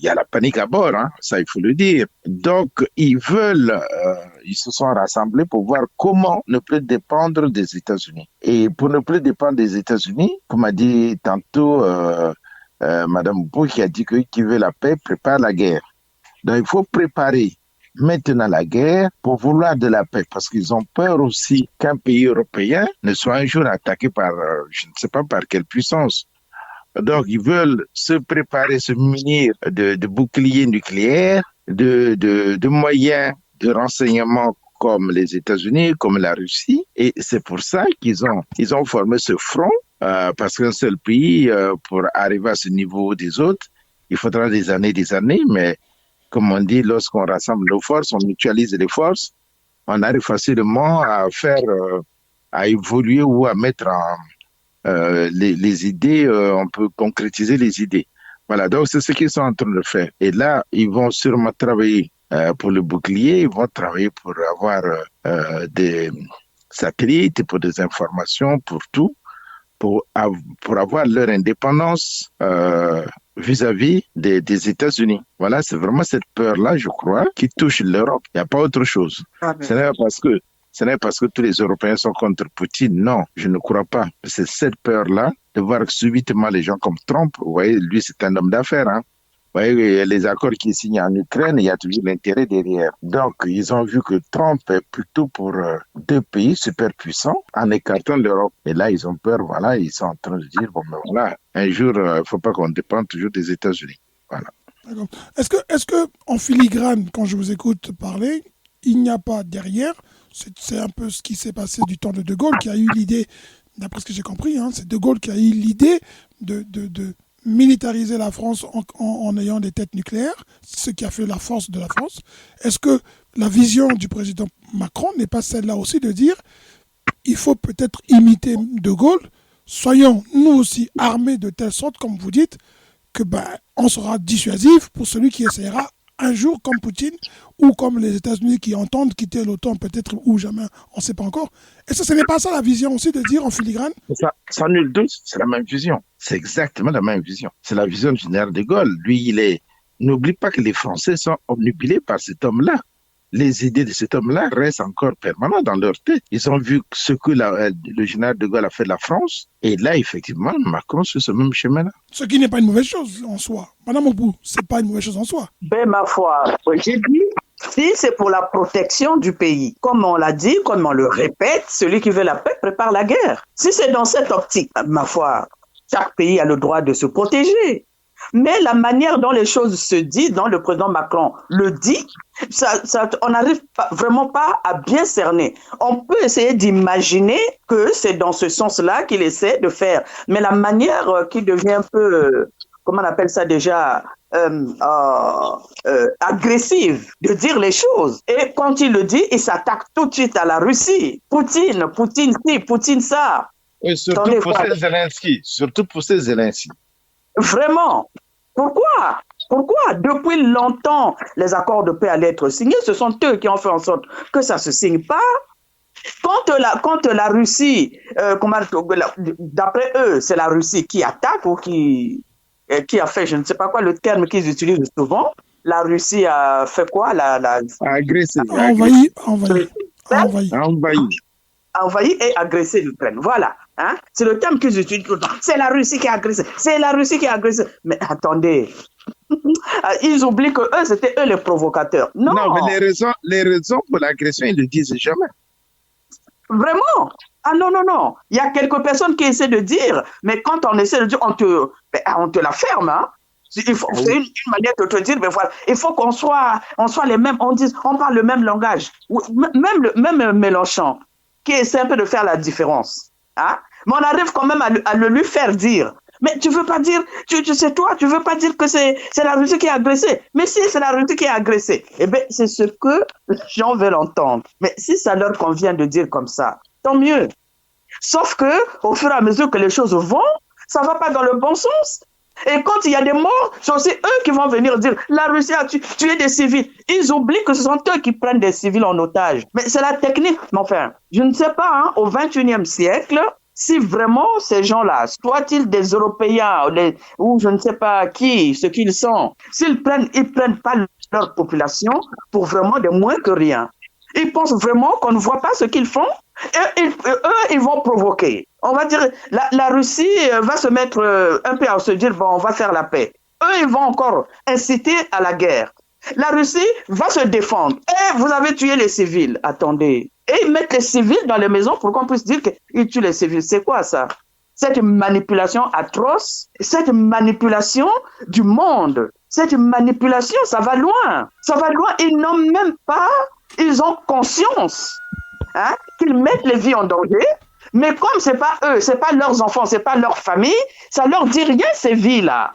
y a la panique à bord, hein, ça il faut le dire. Donc ils se sont rassemblés pour voir comment ne plus dépendre des États-Unis. Et pour ne plus dépendre des États-Unis, comme a dit tantôt Madame Bou, qui a dit que qui veut la paix prépare la guerre. Donc il faut préparer maintenant la guerre pour vouloir de la paix, parce qu'ils ont peur aussi qu'un pays européen ne soit un jour attaqué par, je ne sais pas par quelle puissance. Donc, ils veulent se préparer, se munir de boucliers nucléaires, de moyens de renseignement comme les États-Unis, comme la Russie. Et c'est pour ça qu'ils ont formé ce front, parce qu'un seul pays, pour arriver à ce niveau des autres, il faudra des années, mais comme on dit, lorsqu'on rassemble nos forces, on mutualise les forces, on arrive facilement à à évoluer ou à mettre les idées, on peut concrétiser les idées. Voilà, donc c'est ce qu'ils sont en train de faire. Et là, ils vont sûrement travailler pour le bouclier, ils vont travailler pour avoir des satellites, pour des informations, pour tout, pour avoir leur indépendance vis-à-vis des États-Unis. Voilà, c'est vraiment cette peur-là, je crois, qui touche l'Europe. Il n'y a pas autre chose. Ce n'est pas parce que tous les Européens sont contre Poutine. Non, je ne crois pas. C'est cette peur-là de voir subitement les gens comme Trump. Vous voyez, lui, c'est un homme d'affaires. Hein. Vous voyez, les accords qu'il signe en Ukraine, il y a toujours l'intérêt derrière. Donc, ils ont vu que Trump est plutôt pour deux pays super puissants en écartant l'Europe. Et là, ils ont peur, voilà, ils sont en train de dire, bon, ben voilà, un jour, il ne faut pas qu'on dépende toujours des États-Unis. Voilà. D'accord. Est-ce que, en filigrane, quand je vous écoute parler, il n'y a pas derrière, c'est un peu ce qui s'est passé du temps de De Gaulle, qui a eu l'idée, d'après ce que j'ai compris, hein, c'est De Gaulle qui a eu l'idée de militariser la France en ayant des têtes nucléaires, ce qui a fait la force de la France. Est-ce que la vision du président Macron n'est pas celle-là aussi de dire il faut peut-être imiter De Gaulle, soyons nous aussi armés de telle sorte, comme vous dites, que on sera dissuasif pour celui qui essaiera un jour comme Poutine ou comme les États-Unis qui entendent quitter l'OTAN peut-être ou jamais, on ne sait pas encore. Et ce n'est pas ça la vision aussi de dire en filigrane? Ça, sans nul doute, c'est la même vision. C'est exactement la même vision. C'est la vision du général de Gaulle. Lui, n'oublie pas que les Français sont omnibulés par cet homme-là. Les idées de cet homme-là restent encore permanentes dans leur tête. Ils ont vu ce que le général de Gaulle a fait de la France. Et là, effectivement, Macron suit ce même chemin-là. Ce qui n'est pas une mauvaise chose en soi. Madame Opou, ce n'est pas une mauvaise chose en soi. Ben, ma foi, j'ai dit, si c'est pour la protection du pays, comme on l'a dit, comme on le répète, celui qui veut la paix prépare la guerre. Si c'est dans cette optique, ma foi, chaque pays a le droit de se protéger. Mais la manière dont les choses se disent, dont le président Macron le dit, on n'arrive vraiment pas à bien cerner. On peut essayer d'imaginer que c'est dans ce sens-là qu'il essaie de faire. Mais la manière qui devient un peu, comment on appelle ça déjà, agressive de dire les choses. Et quand il le dit, il s'attaque tout de suite à la Russie. Poutine ci, Poutine ça. Et surtout pour ces Zelensky. Vraiment. Pourquoi? Depuis longtemps, les accords de paix allaient être signés. Ce sont eux qui ont fait en sorte que ça ne se signe pas. Quand la Russie, d'après eux, c'est la Russie qui attaque ou qui a fait, je ne sais pas quoi, le terme qu'ils utilisent souvent. La Russie a fait quoi? Agressé. Envahi et agressé l'Ukraine. Voilà. Hein? C'est le terme qu'ils utilisent tout le temps. C'est la Russie qui a agressé. C'est la Russie qui a agressé. Mais attendez. Ils oublient que eux, c'était eux les provocateurs. Non, mais les raisons pour l'agression, ils ne le disent jamais. Vraiment? Ah non. Il y a quelques personnes qui essaient de dire, mais quand on essaie de dire, on te la ferme. Hein? C'est une manière de te dire, mais voilà, il faut qu'on soit les mêmes, on parle le même langage. Même Mélenchon, qui essaie un peu de faire la différence. Hein? Mais on arrive quand même à le lui faire dire. Mais tu veux pas dire, tu veux pas dire que c'est la Russie qui a agressé. Mais si c'est la Russie qui a agressé, eh bien, c'est ce que les gens veulent entendre. Mais si ça leur convient de dire comme ça, tant mieux. Sauf que, au fur et à mesure que les choses vont, ça va pas dans le bon sens. Et quand il y a des morts, c'est aussi eux qui vont venir dire la Russie a tué des civils. Ils oublient que ce sont eux qui prennent des civils en otage. Mais c'est la technique. Mais enfin, je ne sais pas, hein, au XXIe siècle, si vraiment ces gens-là, soit-ils des Européens ou je ne sais pas qui, ce qu'ils sont, ils prennent pas leur population pour vraiment de moins que rien. Ils pensent vraiment qu'on ne voit pas ce qu'ils font et eux, ils vont provoquer. On va dire, la Russie va se mettre un peu à se dire, bon, on va faire la paix. Eux, ils vont encore inciter à la guerre. La Russie va se défendre. Et vous avez tué les civils. Attendez. Et ils mettent les civils dans les maisons pour qu'on puisse dire qu'ils tuent les civils. C'est quoi ça? Cette manipulation atroce, cette manipulation du monde, cette manipulation, ça va loin. Ça va loin. Ils ont conscience qu'ils mettent les vies en danger. Mais comme c'est pas eux, c'est pas leurs enfants, c'est pas leur famille, ça leur dit rien ces vies-là.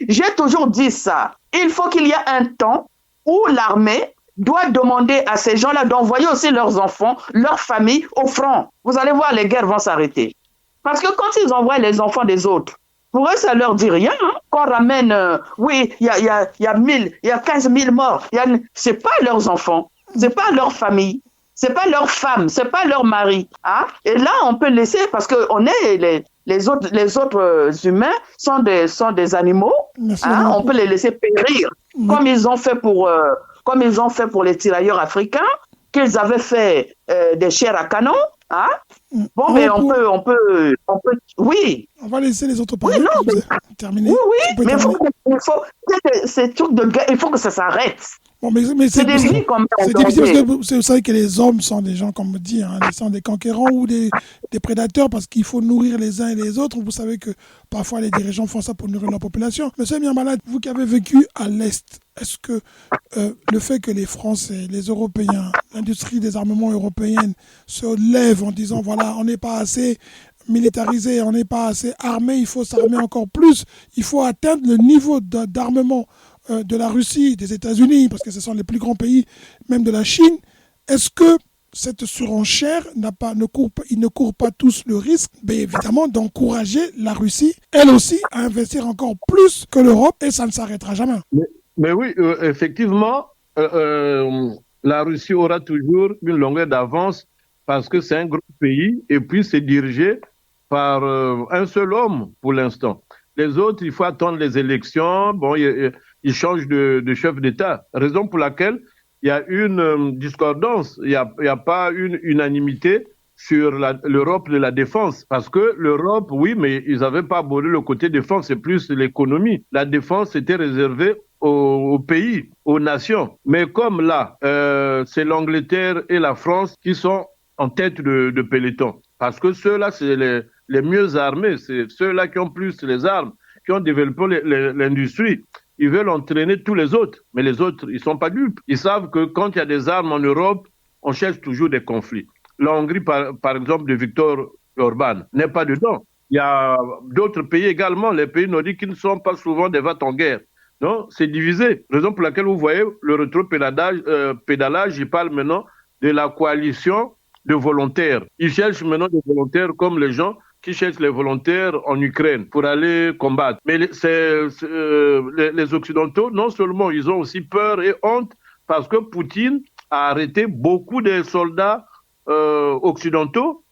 J'ai toujours dit ça. Il faut qu'il y ait un temps où l'armée doit demander à ces gens-là d'envoyer aussi leurs enfants, leurs familles au front. Vous allez voir, les guerres vont s'arrêter. Parce que quand ils envoient les enfants des autres, pour eux, ça leur dit rien. Qu'on ramène, oui, il y a 15 000 morts. C'est pas leurs enfants, c'est pas leur famille. C'est pas leur femme, c'est pas leur mari. Et là, on peut laisser, parce que les autres humains sont des animaux. On peut les laisser périr, comme ils ont fait pour les tirailleurs africains, qu'ils avaient fait des chairs à canon. Bon, mais on peut, oui. On va laisser les autres parler. Oui, non, terminer. Oui, mais il faut que ça s'arrête. Bon, mais c'est difficile parce que vous savez que les hommes sont des gens, comme on dit, ils sont des conquérants ou des prédateurs parce qu'il faut nourrir les uns et les autres. Vous savez que parfois les dirigeants font ça pour nourrir leur population. Monsieur Miambala, vous qui avez vécu à l'Est, est-ce que le fait que les Français, les Européens, l'industrie des armements européenne se lève en disant voilà, on n'est pas assez militarisé, on n'est pas assez armé, il faut s'armer encore plus, il faut atteindre le niveau d'armement de la Russie, des États-Unis, parce que ce sont les plus grands pays, même de la Chine, est-ce que cette surenchère ne court pas tous le risque, évidemment, d'encourager la Russie, elle aussi, à investir encore plus que l'Europe, et ça ne s'arrêtera jamais. Mais oui, effectivement, la Russie aura toujours une longueur d'avance parce que c'est un gros pays et puis c'est dirigé par un seul homme pour l'instant. Les autres, il faut attendre les élections. Bon, ils changent de chef d'État. Raison pour laquelle il y a une discordance. Il n'y a pas une unanimité sur l'Europe de la défense. Parce que l'Europe, oui, mais ils n'avaient pas abordé le côté défense, c'est plus l'économie. La défense était réservée aux pays, aux nations. Mais comme là, c'est l'Angleterre et la France qui sont en tête de peloton. Parce que ceux-là, c'est les mieux armés, c'est ceux-là qui ont plus les armes, qui ont développé l'industrie. Ils veulent entraîner tous les autres, mais les autres, ils ne sont pas dupes. Ils savent que quand il y a des armes en Europe, on cherche toujours des conflits. La Hongrie, par exemple, de Viktor Orban, n'est pas dedans. Il y a d'autres pays également, les pays nordiques, qui ne sont pas souvent des vats en guerre. Non, c'est divisé. Raison pour laquelle vous voyez le rétro-pédalage, il parle maintenant de la coalition de volontaires. Ils cherchent maintenant des volontaires comme les gens qui cherchent les volontaires en Ukraine pour aller combattre. Mais les Occidentaux, non seulement ils ont aussi peur et honte parce que Poutine a arrêté beaucoup de soldats occidentaux,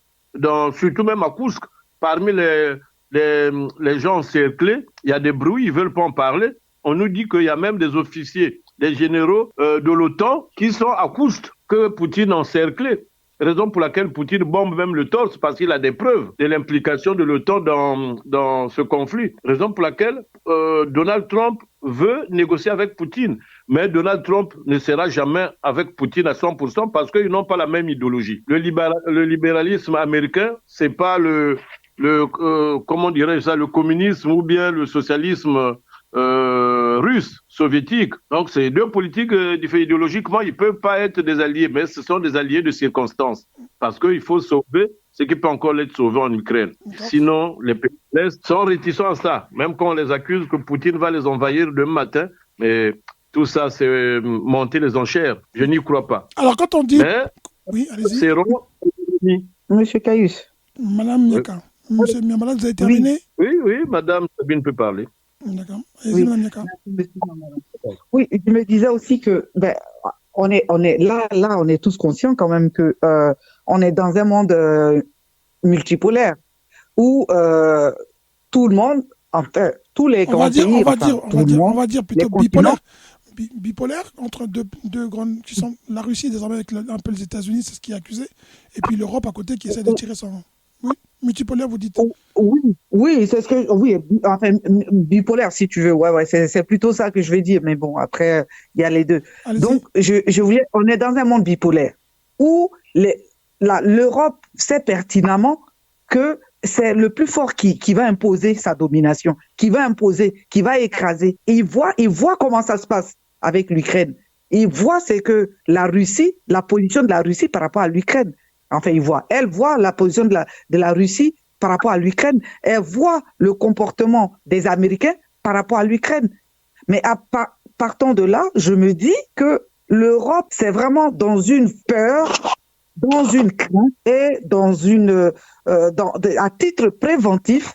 surtout même à Koursk. Parmi les gens encerclés, il y a des bruits, ils ne veulent pas en parler. On nous dit qu'il y a même des officiers, des généraux de l'OTAN qui sont à Koursk, que Poutine a encerclé. Raison pour laquelle Poutine bombe même le torse, parce qu'il a des preuves de l'implication de l'OTAN dans ce conflit. Raison pour laquelle Donald Trump veut négocier avec Poutine. Mais Donald Trump ne sera jamais avec Poutine à 100% parce qu'ils n'ont pas la même idéologie. Le libéralisme américain, c'est pas comment dirais-je ça, le communisme ou bien le socialisme russe, soviétique. Donc, c'est deux politiques idéologiquement, ils ne peuvent pas être des alliés, mais ce sont des alliés de circonstances. Parce qu'il faut sauver ce qui peut encore être sauvé en Ukraine. Sinon, les pays de l'Est sont réticents à ça. Même quand on les accuse que Poutine va les envahir demain matin, mais tout ça, c'est monter les enchères. Je n'y crois pas. Alors, quand on dit... Mais, oui, allez-y. C'est Monsieur Caius. Madame Niaka. Monsieur Miambala, vous avez terminé? Oui, Madame Sabine peut parler. D'accord. Oui. Oui, je me disais aussi que on est là, on est tous conscients quand même que on est dans un monde multipolaire. où tout le monde, enfin, tous les On grands va dire, pays, on va enfin, dire, tout le monde, on va dire les plutôt continents, bipolaire entre deux grandes qui sont la Russie désormais avec un peu les États-Unis, c'est ce qui est accusé, et puis l'Europe à côté qui essaie de tirer son. Oui, multipolaire, vous dites. oui, oui, c'est ce que, oui, enfin, bipolaire, si tu veux, ouais, c'est plutôt ça que je vais dire, mais bon, après, il y a les deux. Allez-y. Donc, je voulais, on est dans un monde bipolaire où l'Europe sait pertinemment que c'est le plus fort qui va imposer sa domination, qui va imposer, qui va écraser. Et il voit comment ça se passe avec l'Ukraine. Il voit c'est que la Russie, la position de la Russie par rapport à l'Ukraine. Enfin, elle voit la position de la Russie par rapport à l'Ukraine. Elle voit le comportement des Américains par rapport à l'Ukraine. Mais partant de là, je me dis que l'Europe, c'est vraiment dans une peur, dans une crainte et à titre préventif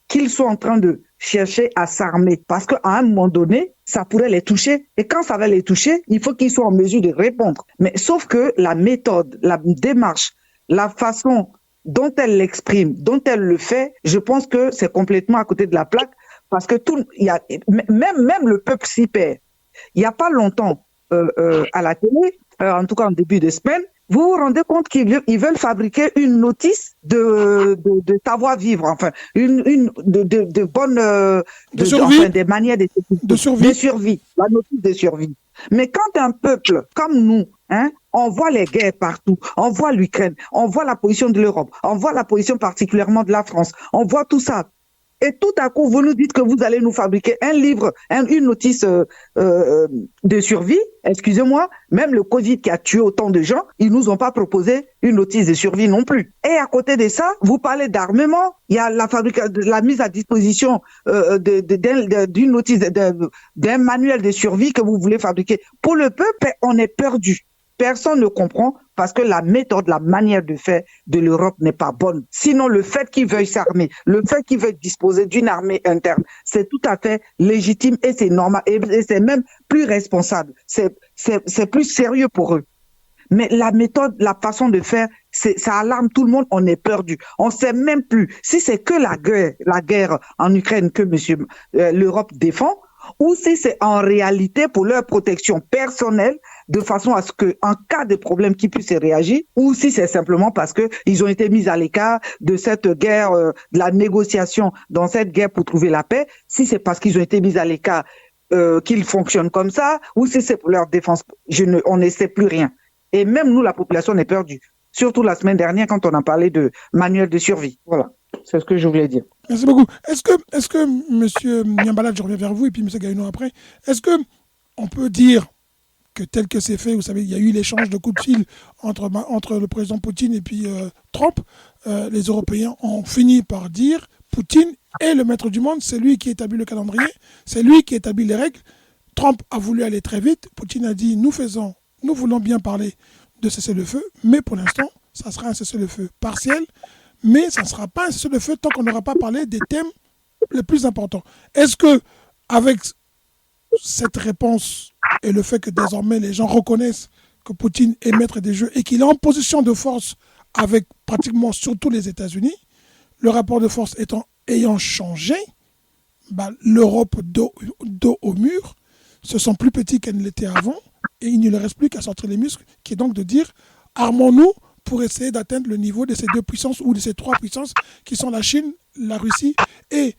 qu'ils sont en train de chercher à s'armer. Parce qu'à un moment donné, ça pourrait les toucher. Et quand ça va les toucher, il faut qu'ils soient en mesure de répondre. Mais sauf que la méthode, la démarche, la façon dont elle l'exprime, dont elle le fait, je pense que c'est complètement à côté de la plaque. Parce que même le peuple s'y perd. Il n'y a pas longtemps, à la télé, en tout cas en début de semaine, vous vous rendez compte qu'ils veulent fabriquer une notice de savoir-vivre, enfin, de bonnes, enfin, des manières de survie, la notice de survie. Mais quand un peuple comme nous, hein, on voit les guerres partout, on voit l'Ukraine, on voit la position de l'Europe, on voit la position particulièrement de la France, on voit tout ça. Et tout à coup, vous nous dites que vous allez nous fabriquer un livre, une notice de survie. Excusez-moi, même le Covid qui a tué autant de gens, ils nous ont pas proposé une notice de survie non plus. Et à côté de ça, vous parlez d'armement. Il y a la mise à disposition d'une notice, d'un manuel de survie que vous voulez fabriquer. Pour le peuple, on est perdu. Personne ne comprend parce que la méthode, la manière de faire de l'Europe n'est pas bonne. Sinon, le fait qu'ils veuillent s'armer, le fait qu'ils veuillent disposer d'une armée interne, c'est tout à fait légitime et c'est normal et c'est même plus responsable. C'est plus sérieux pour eux. Mais la méthode, la façon de faire, ça alarme tout le monde, on est perdu. On sait même plus si c'est que la guerre en Ukraine que l'Europe défend, ou si c'est en réalité pour leur protection personnelle, de façon à ce que, en cas de problème, qu'ils puissent réagir, ou si c'est simplement parce que ils ont été mis à l'écart de cette guerre, de la négociation dans cette guerre pour trouver la paix, si c'est parce qu'ils ont été mis à l'écart qu'ils fonctionnent comme ça, ou si c'est pour leur défense, on ne sait plus rien. Et même nous, la population est perdue. Surtout la semaine dernière, quand on a parlé de manuel de survie. Voilà, c'est ce que je voulais dire. Merci beaucoup. Est-ce que Monsieur Niambalat, je reviens vers vous, et puis Monsieur Gaïno après, est-ce que on peut dire que tel que c'est fait, vous savez, il y a eu l'échange de coups de fil entre le président Poutine et puis Trump, les Européens ont fini par dire Poutine est le maître du monde, c'est lui qui établit le calendrier, c'est lui qui établit les règles. Trump a voulu aller très vite, Poutine a dit nous voulons bien parler de cessez-le-feu, mais pour l'instant, ça sera un cessez-le-feu partiel, mais ça ne sera pas un cessez-le-feu tant qu'on n'aura pas parlé des thèmes les plus importants. Est-ce que, avec cette réponse et le fait que désormais les gens reconnaissent que Poutine est maître des jeux et qu'il est en position de force avec pratiquement surtout les États-Unis, le rapport de force ayant changé, l'Europe dos au mur se sent plus petit qu'elle ne l'était avant et il ne lui reste plus qu'à sortir les muscles, qui est donc de dire armons-nous pour essayer d'atteindre le niveau de ces deux puissances ou de ces trois puissances qui sont la Chine, la Russie et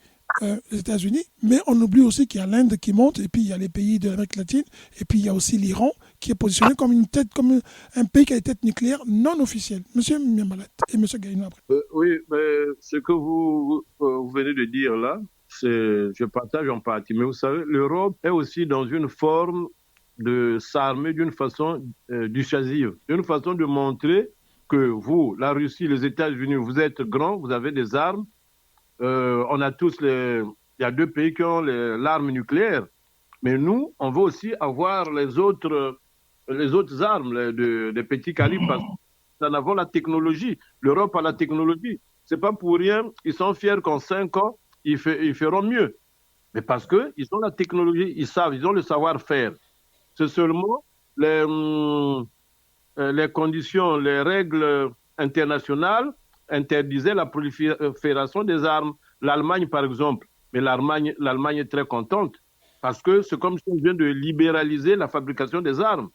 les États-Unis, mais on oublie aussi qu'il y a l'Inde qui monte, et puis il y a les pays de l'Amérique latine, et puis il y a aussi l'Iran qui est positionné comme un pays qui a une tête nucléaire non officielle. Monsieur Miambalat et Monsieur Gaïno après. Oui, mais ce que vous venez de dire là, je partage en partie. Mais vous savez, l'Europe est aussi dans une forme de s'armer d'une façon dissuasive, d'une façon de montrer que vous, la Russie, les États-Unis, vous êtes grands, vous avez des armes. On a tous il y a deux pays qui ont l'arme nucléaire, mais nous, on veut aussi avoir les autres armes des petits calibres parce que nous avons la technologie. L'Europe a la technologie. C'est pas pour rien. Ils sont fiers qu'en 5 ans, ils feront mieux. Mais parce que ils ont la technologie, ils savent, ils ont le savoir-faire. C'est seulement les conditions, les règles internationales interdisait la prolifération des armes. L'Allemagne, par exemple, mais l'Allemagne est très contente parce que c'est comme si on vient de libéraliser la fabrication des armes.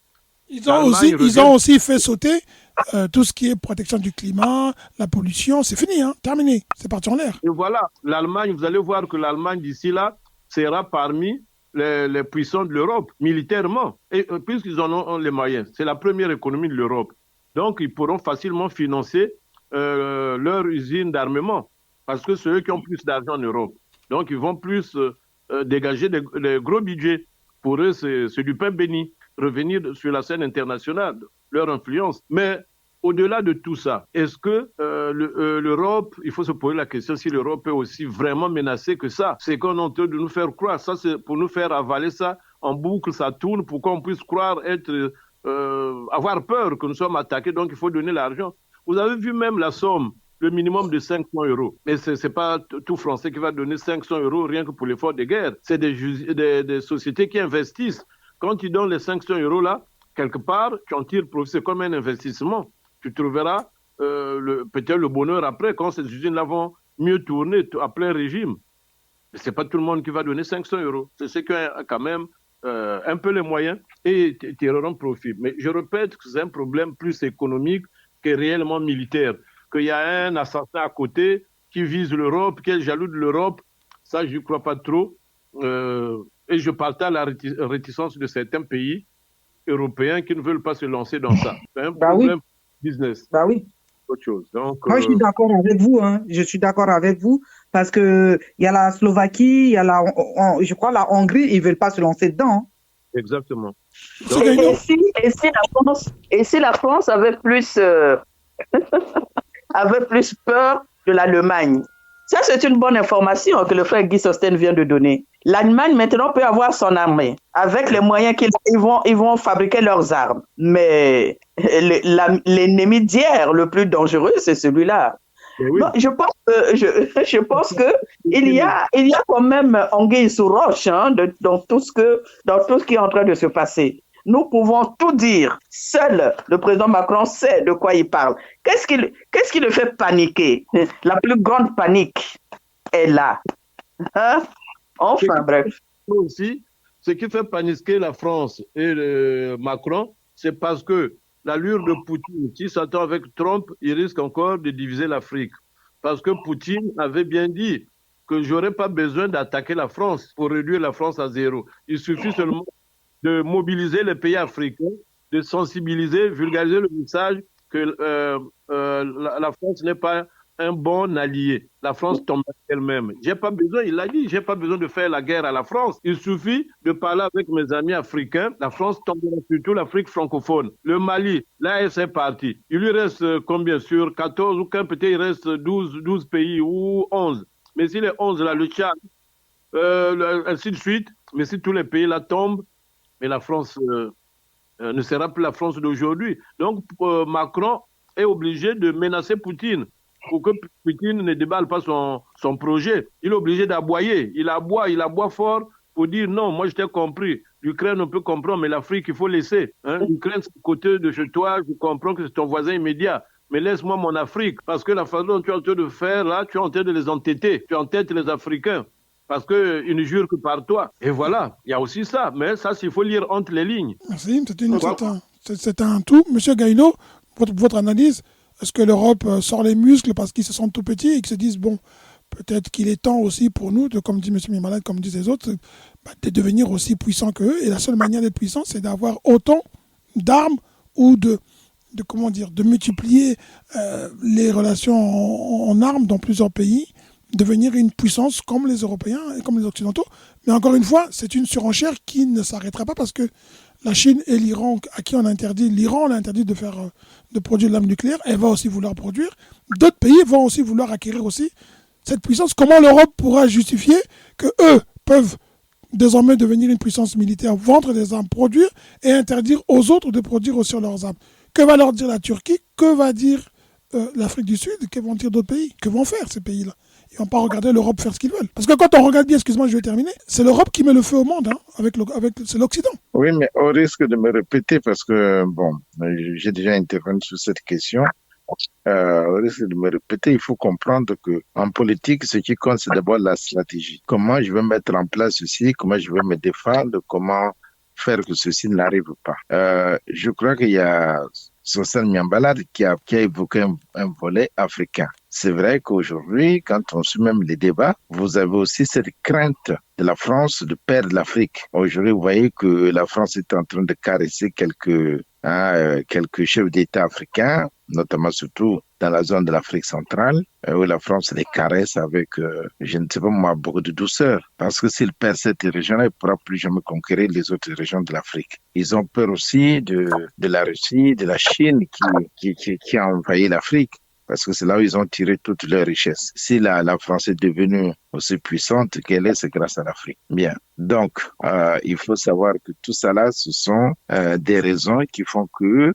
Ils ont aussi fait sauter tout ce qui est protection du climat, la pollution. C'est fini, hein, terminé. C'est parti en l'air. Et voilà, l'Allemagne, vous allez voir que l'Allemagne d'ici là sera parmi les puissants de l'Europe, militairement, et puisqu'ils en ont les moyens. C'est la première économie de l'Europe. Donc, ils pourront facilement financer leur usine d'armement, parce que c'est eux qui ont plus d'argent en Europe. Donc, ils vont plus dégager des gros budgets. Pour eux, c'est du pain béni, revenir sur la scène internationale, leur influence. Mais au-delà de tout ça, est-ce que l'Europe, il faut se poser la question si l'Europe est aussi vraiment menacée que ça? C'est qu'on est en train de nous faire croire, ça c'est pour nous faire avaler ça en boucle, ça tourne pour qu'on puisse croire avoir peur que nous sommes attaqués, donc il faut donner l'argent. Vous avez vu même la somme, le minimum de 500 €. Mais ce n'est pas tout Français qui va donner 500 € rien que pour l'effort de guerre. C'est des sociétés qui investissent. Quand ils donnent les 500 € là, quelque part, tu en tires profit, c'est comme un investissement. Tu trouveras peut-être le bonheur après, quand ces usines-là vont mieux tourner à plein régime. Mais ce n'est pas tout le monde qui va donner 500 €. C'est ceux qui ont quand même un peu les moyens et tireront profit. Mais je répète que c'est un problème plus économique que réellement militaire. Qu'il y a un assassin à côté qui vise l'Europe, qui est jaloux de l'Europe, ça je ne crois pas trop. Et je partage la réticence de certains pays européens qui ne veulent pas se lancer dans ça. C'est un problème business. Bah oui. Autre chose. Donc, moi, je suis d'accord avec vous. Hein. Je suis d'accord avec vous parce que il y a la Slovaquie, il y a je crois la Hongrie, ils veulent pas se lancer dedans. Hein. Exactement. Donc, et si la France avait plus avait plus peur de l'Allemagne. Ça, c'est une bonne information que le frère Guy Sosten vient de donner. L'Allemagne, maintenant, peut avoir son armée. Avec les moyens ils vont fabriquer leurs armes. Mais l'ennemi d'hier, le plus dangereux, c'est celui-là. Oui. Non, je pense que il y a quand même anguille sous roche dans tout ce qui est en train de se passer. Nous pouvons tout dire. Seul le président Macron sait de quoi il parle. Qu'est-ce qui le fait paniquer? La plus grande panique est là. Hein? Enfin, bref. Aussi, ce qui fait paniquer la France et Macron, c'est parce que l'allure de Poutine, s'il s'attend avec Trump, il risque encore de diviser l'Afrique. Parce que Poutine avait bien dit que je n'aurais pas besoin d'attaquer la France pour réduire la France à zéro. Il suffit seulement de mobiliser les pays africains, de sensibiliser, vulgariser le message que la France n'est pas un bon allié. La France tombe elle-même. J'ai pas besoin, il l'a dit, j'ai pas besoin de faire la guerre à la France. Il suffit de parler avec mes amis africains. La France tombera, surtout l'Afrique francophone. Le Mali, là, c'est parti. Il lui reste combien sur 14 ou 15, peut-être il reste 12 pays ou 11. Mais si les 11 là, le Tchad, ainsi de suite, mais si tous les pays là tombent, mais la France ne sera plus la France d'aujourd'hui. Donc, Macron est obligé de menacer Poutine pour que Poutine ne déballe pas son projet. Il est obligé d'aboyer. Il aboie fort pour dire non, moi je t'ai compris. L'Ukraine, on peut comprendre, mais l'Afrique, il faut laisser. Hein? L'Ukraine, c'est à côté de chez toi, je comprends que c'est ton voisin immédiat. Mais laisse-moi mon Afrique, parce que la façon dont tu es en train de faire, là, tu es en train de les entêter. Tu entêtes les Africains. Parce qu'ils ne jurent que par toi. Et voilà, il y a aussi ça. Mais ça, il faut lire entre les lignes. Merci, c'est un tout. Monsieur Gaïno, votre analyse, est-ce que l'Europe sort les muscles parce qu'ils se sentent tout petits et qu'ils se disent, bon, peut-être qu'il est temps aussi pour nous, comme dit M. Mimalade, comme disent les autres, de devenir aussi puissants qu'eux. Et la seule manière d'être puissant, c'est d'avoir autant d'armes ou de multiplier les relations en armes dans plusieurs pays, devenir une puissance comme les Européens et comme les Occidentaux. Mais encore une fois, c'est une surenchère qui ne s'arrêtera pas parce que la Chine et l'Iran, à qui on a interdit de produire l'arme nucléaire, elle va aussi vouloir produire. D'autres pays vont aussi vouloir acquérir aussi cette puissance. Comment l'Europe pourra justifier que eux peuvent désormais devenir une puissance militaire, vendre des armes, produire et interdire aux autres de produire aussi leurs armes? Que va leur dire la Turquie? Que va dire l'Afrique du Sud? Que vont dire d'autres pays? Que vont faire ces pays-là? Ils ne vont pas regarder l'Europe faire ce qu'ils veulent. Parce que quand on regarde bien, excuse-moi, je vais terminer, c'est l'Europe qui met le feu au monde, c'est l'Occident. Oui, mais au risque de me répéter, parce que, bon, j'ai déjà intervenu sur cette question, au risque de me répéter, il faut comprendre que en politique, ce qui compte, c'est d'abord la stratégie. Comment je vais mettre en place ceci, comment je vais me défendre, comment faire que ceci n'arrive pas. Je crois qu'il y a Sosan Miambalad qui a évoqué un volet africain. C'est vrai qu'aujourd'hui, quand on suit même les débats, vous avez aussi cette crainte de la France de perdre l'Afrique. Aujourd'hui, vous voyez que la France est en train de caresser quelques chefs d'État africains, notamment surtout dans la zone de l'Afrique centrale, où la France les caresse avec, je ne sais pas moi, beaucoup de douceur. Parce que s'il perd cette région-là, il ne pourra plus jamais conquérir les autres régions de l'Afrique. Ils ont peur aussi de la Russie, de la Chine qui a envahi l'Afrique. Parce que c'est là où ils ont tiré toutes leurs richesses. Si la France est devenue aussi puissante qu'elle est, c'est grâce à l'Afrique. Bien. Donc, il faut savoir que tout ça là, ce sont des raisons qui font que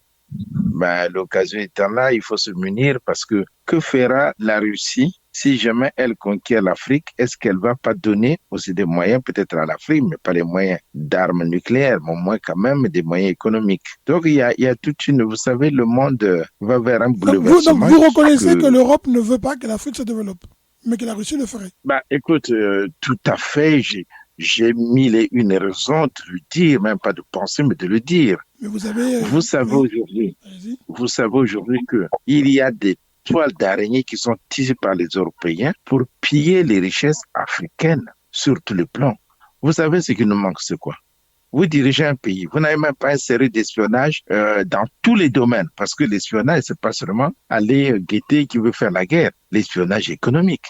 l'occasion étant là, il faut se munir parce que fera la Russie si jamais elle conquiert l'Afrique? Est-ce qu'elle va pas donner aussi des moyens peut-être à l'Afrique, mais pas les moyens d'armes nucléaires, mais au moins quand même des moyens économiques? Donc il y a toute une, vous savez, le monde va vers un bouleversement. Donc vous reconnaissez que l'Europe ne veut pas que l'Afrique se développe, mais que la Russie le ferait? Écoute, tout à fait, j'ai mille et une raisons de le dire, même pas de penser, mais de le dire. Mais vous avez... Vous savez aujourd'hui que il y a des toiles d'araignée qui sont tissées par les Européens pour piller les richesses africaines sur tous les plans. Vous savez ce qui nous manque, c'est quoi? Vous dirigez un pays, vous n'avez même pas un série d'espionnage dans tous les domaines, parce que l'espionnage, c'est pas seulement aller guetter qui veut faire la guerre, l'espionnage économique.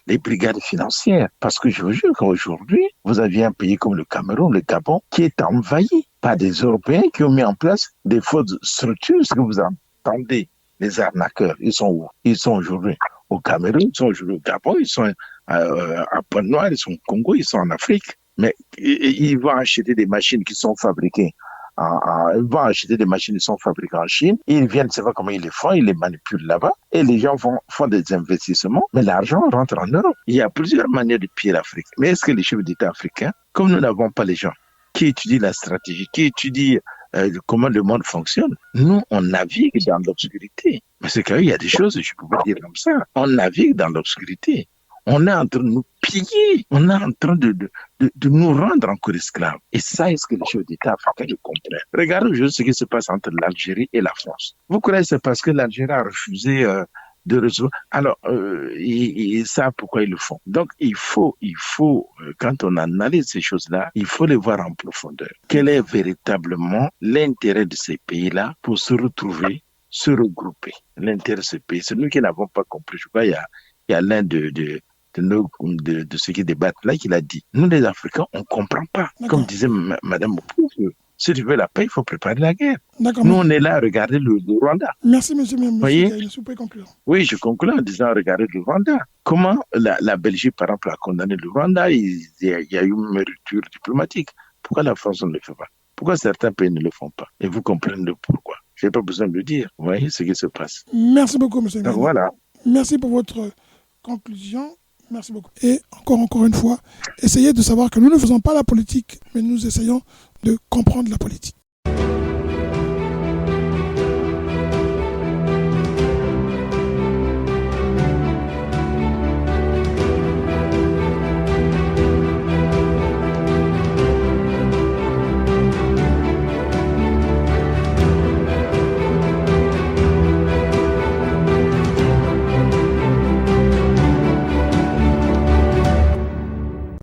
Les brigades financières. Parce que je vous jure qu'aujourd'hui, vous aviez un pays comme le Cameroun, le Gabon, qui est envahi par des Européens qui ont mis en place des fausses structures. Ce que vous entendez, les arnaqueurs, ils sont où? Ils sont aujourd'hui au Cameroun, ils sont aujourd'hui au Gabon, ils sont à Pointe-Noire, ils sont au Congo, ils sont en Afrique. Mais ils vont acheter des machines qui sont fabriquées. Ils vont acheter des machines qui sont fabriquées en Chine. Ils viennent, c'est pas comment ils les font, ils les manipulent là-bas. Et les gens font des investissements, mais l'argent rentre en Europe. Il y a plusieurs manières de piller l'Afrique. Mais est-ce que les chefs d'État africains, comme nous n'avons pas les gens qui étudient la stratégie, qui étudient comment le monde fonctionne, nous, on navigue dans l'obscurité. Mais c'est qu'il y a des choses, je peux pas dire comme ça. On navigue dans l'obscurité. On est en train de nous piller. On est en train de nous rendre encore esclaves. Et ça, est-ce que les chefs d'État africains le comprennent? Regardez aujourd'hui ce qui se passe entre l'Algérie et la France. Vous croyez que c'est parce que l'Algérie a refusé de recevoir? Alors, ils savent pourquoi ils le font. Donc, il faut, quand on analyse ces choses-là, il faut les voir en profondeur. Quel est véritablement l'intérêt de ces pays-là pour se retrouver, se regrouper? L'intérêt de ces pays, c'est nous qui n'avons pas compris. Je crois il y a l'un de ceux qui débattent là qui l'a dit. Nous, les Africains, on ne comprend pas. D'accord. Comme disait Mme Mopou, si tu veux la paix, il faut préparer la guerre. D'accord. Nous, on est là à regarder le Rwanda. Merci, monsieur. Voyez? Vous pouvez conclure. Oui, je conclue en disant regardez le Rwanda. Comment la Belgique, par exemple, a condamné le Rwanda? Il y a eu une rupture diplomatique. Pourquoi la France ne le fait pas? Pourquoi certains pays ne le font pas? Et vous comprenez le pourquoi. Je n'ai pas besoin de le dire. Vous voyez ce qui se passe. Merci beaucoup, monsieur. Donc voilà. Merci pour votre conclusion. Merci beaucoup. Et encore une fois, essayez de savoir que nous ne faisons pas la politique, mais nous essayons de comprendre la politique.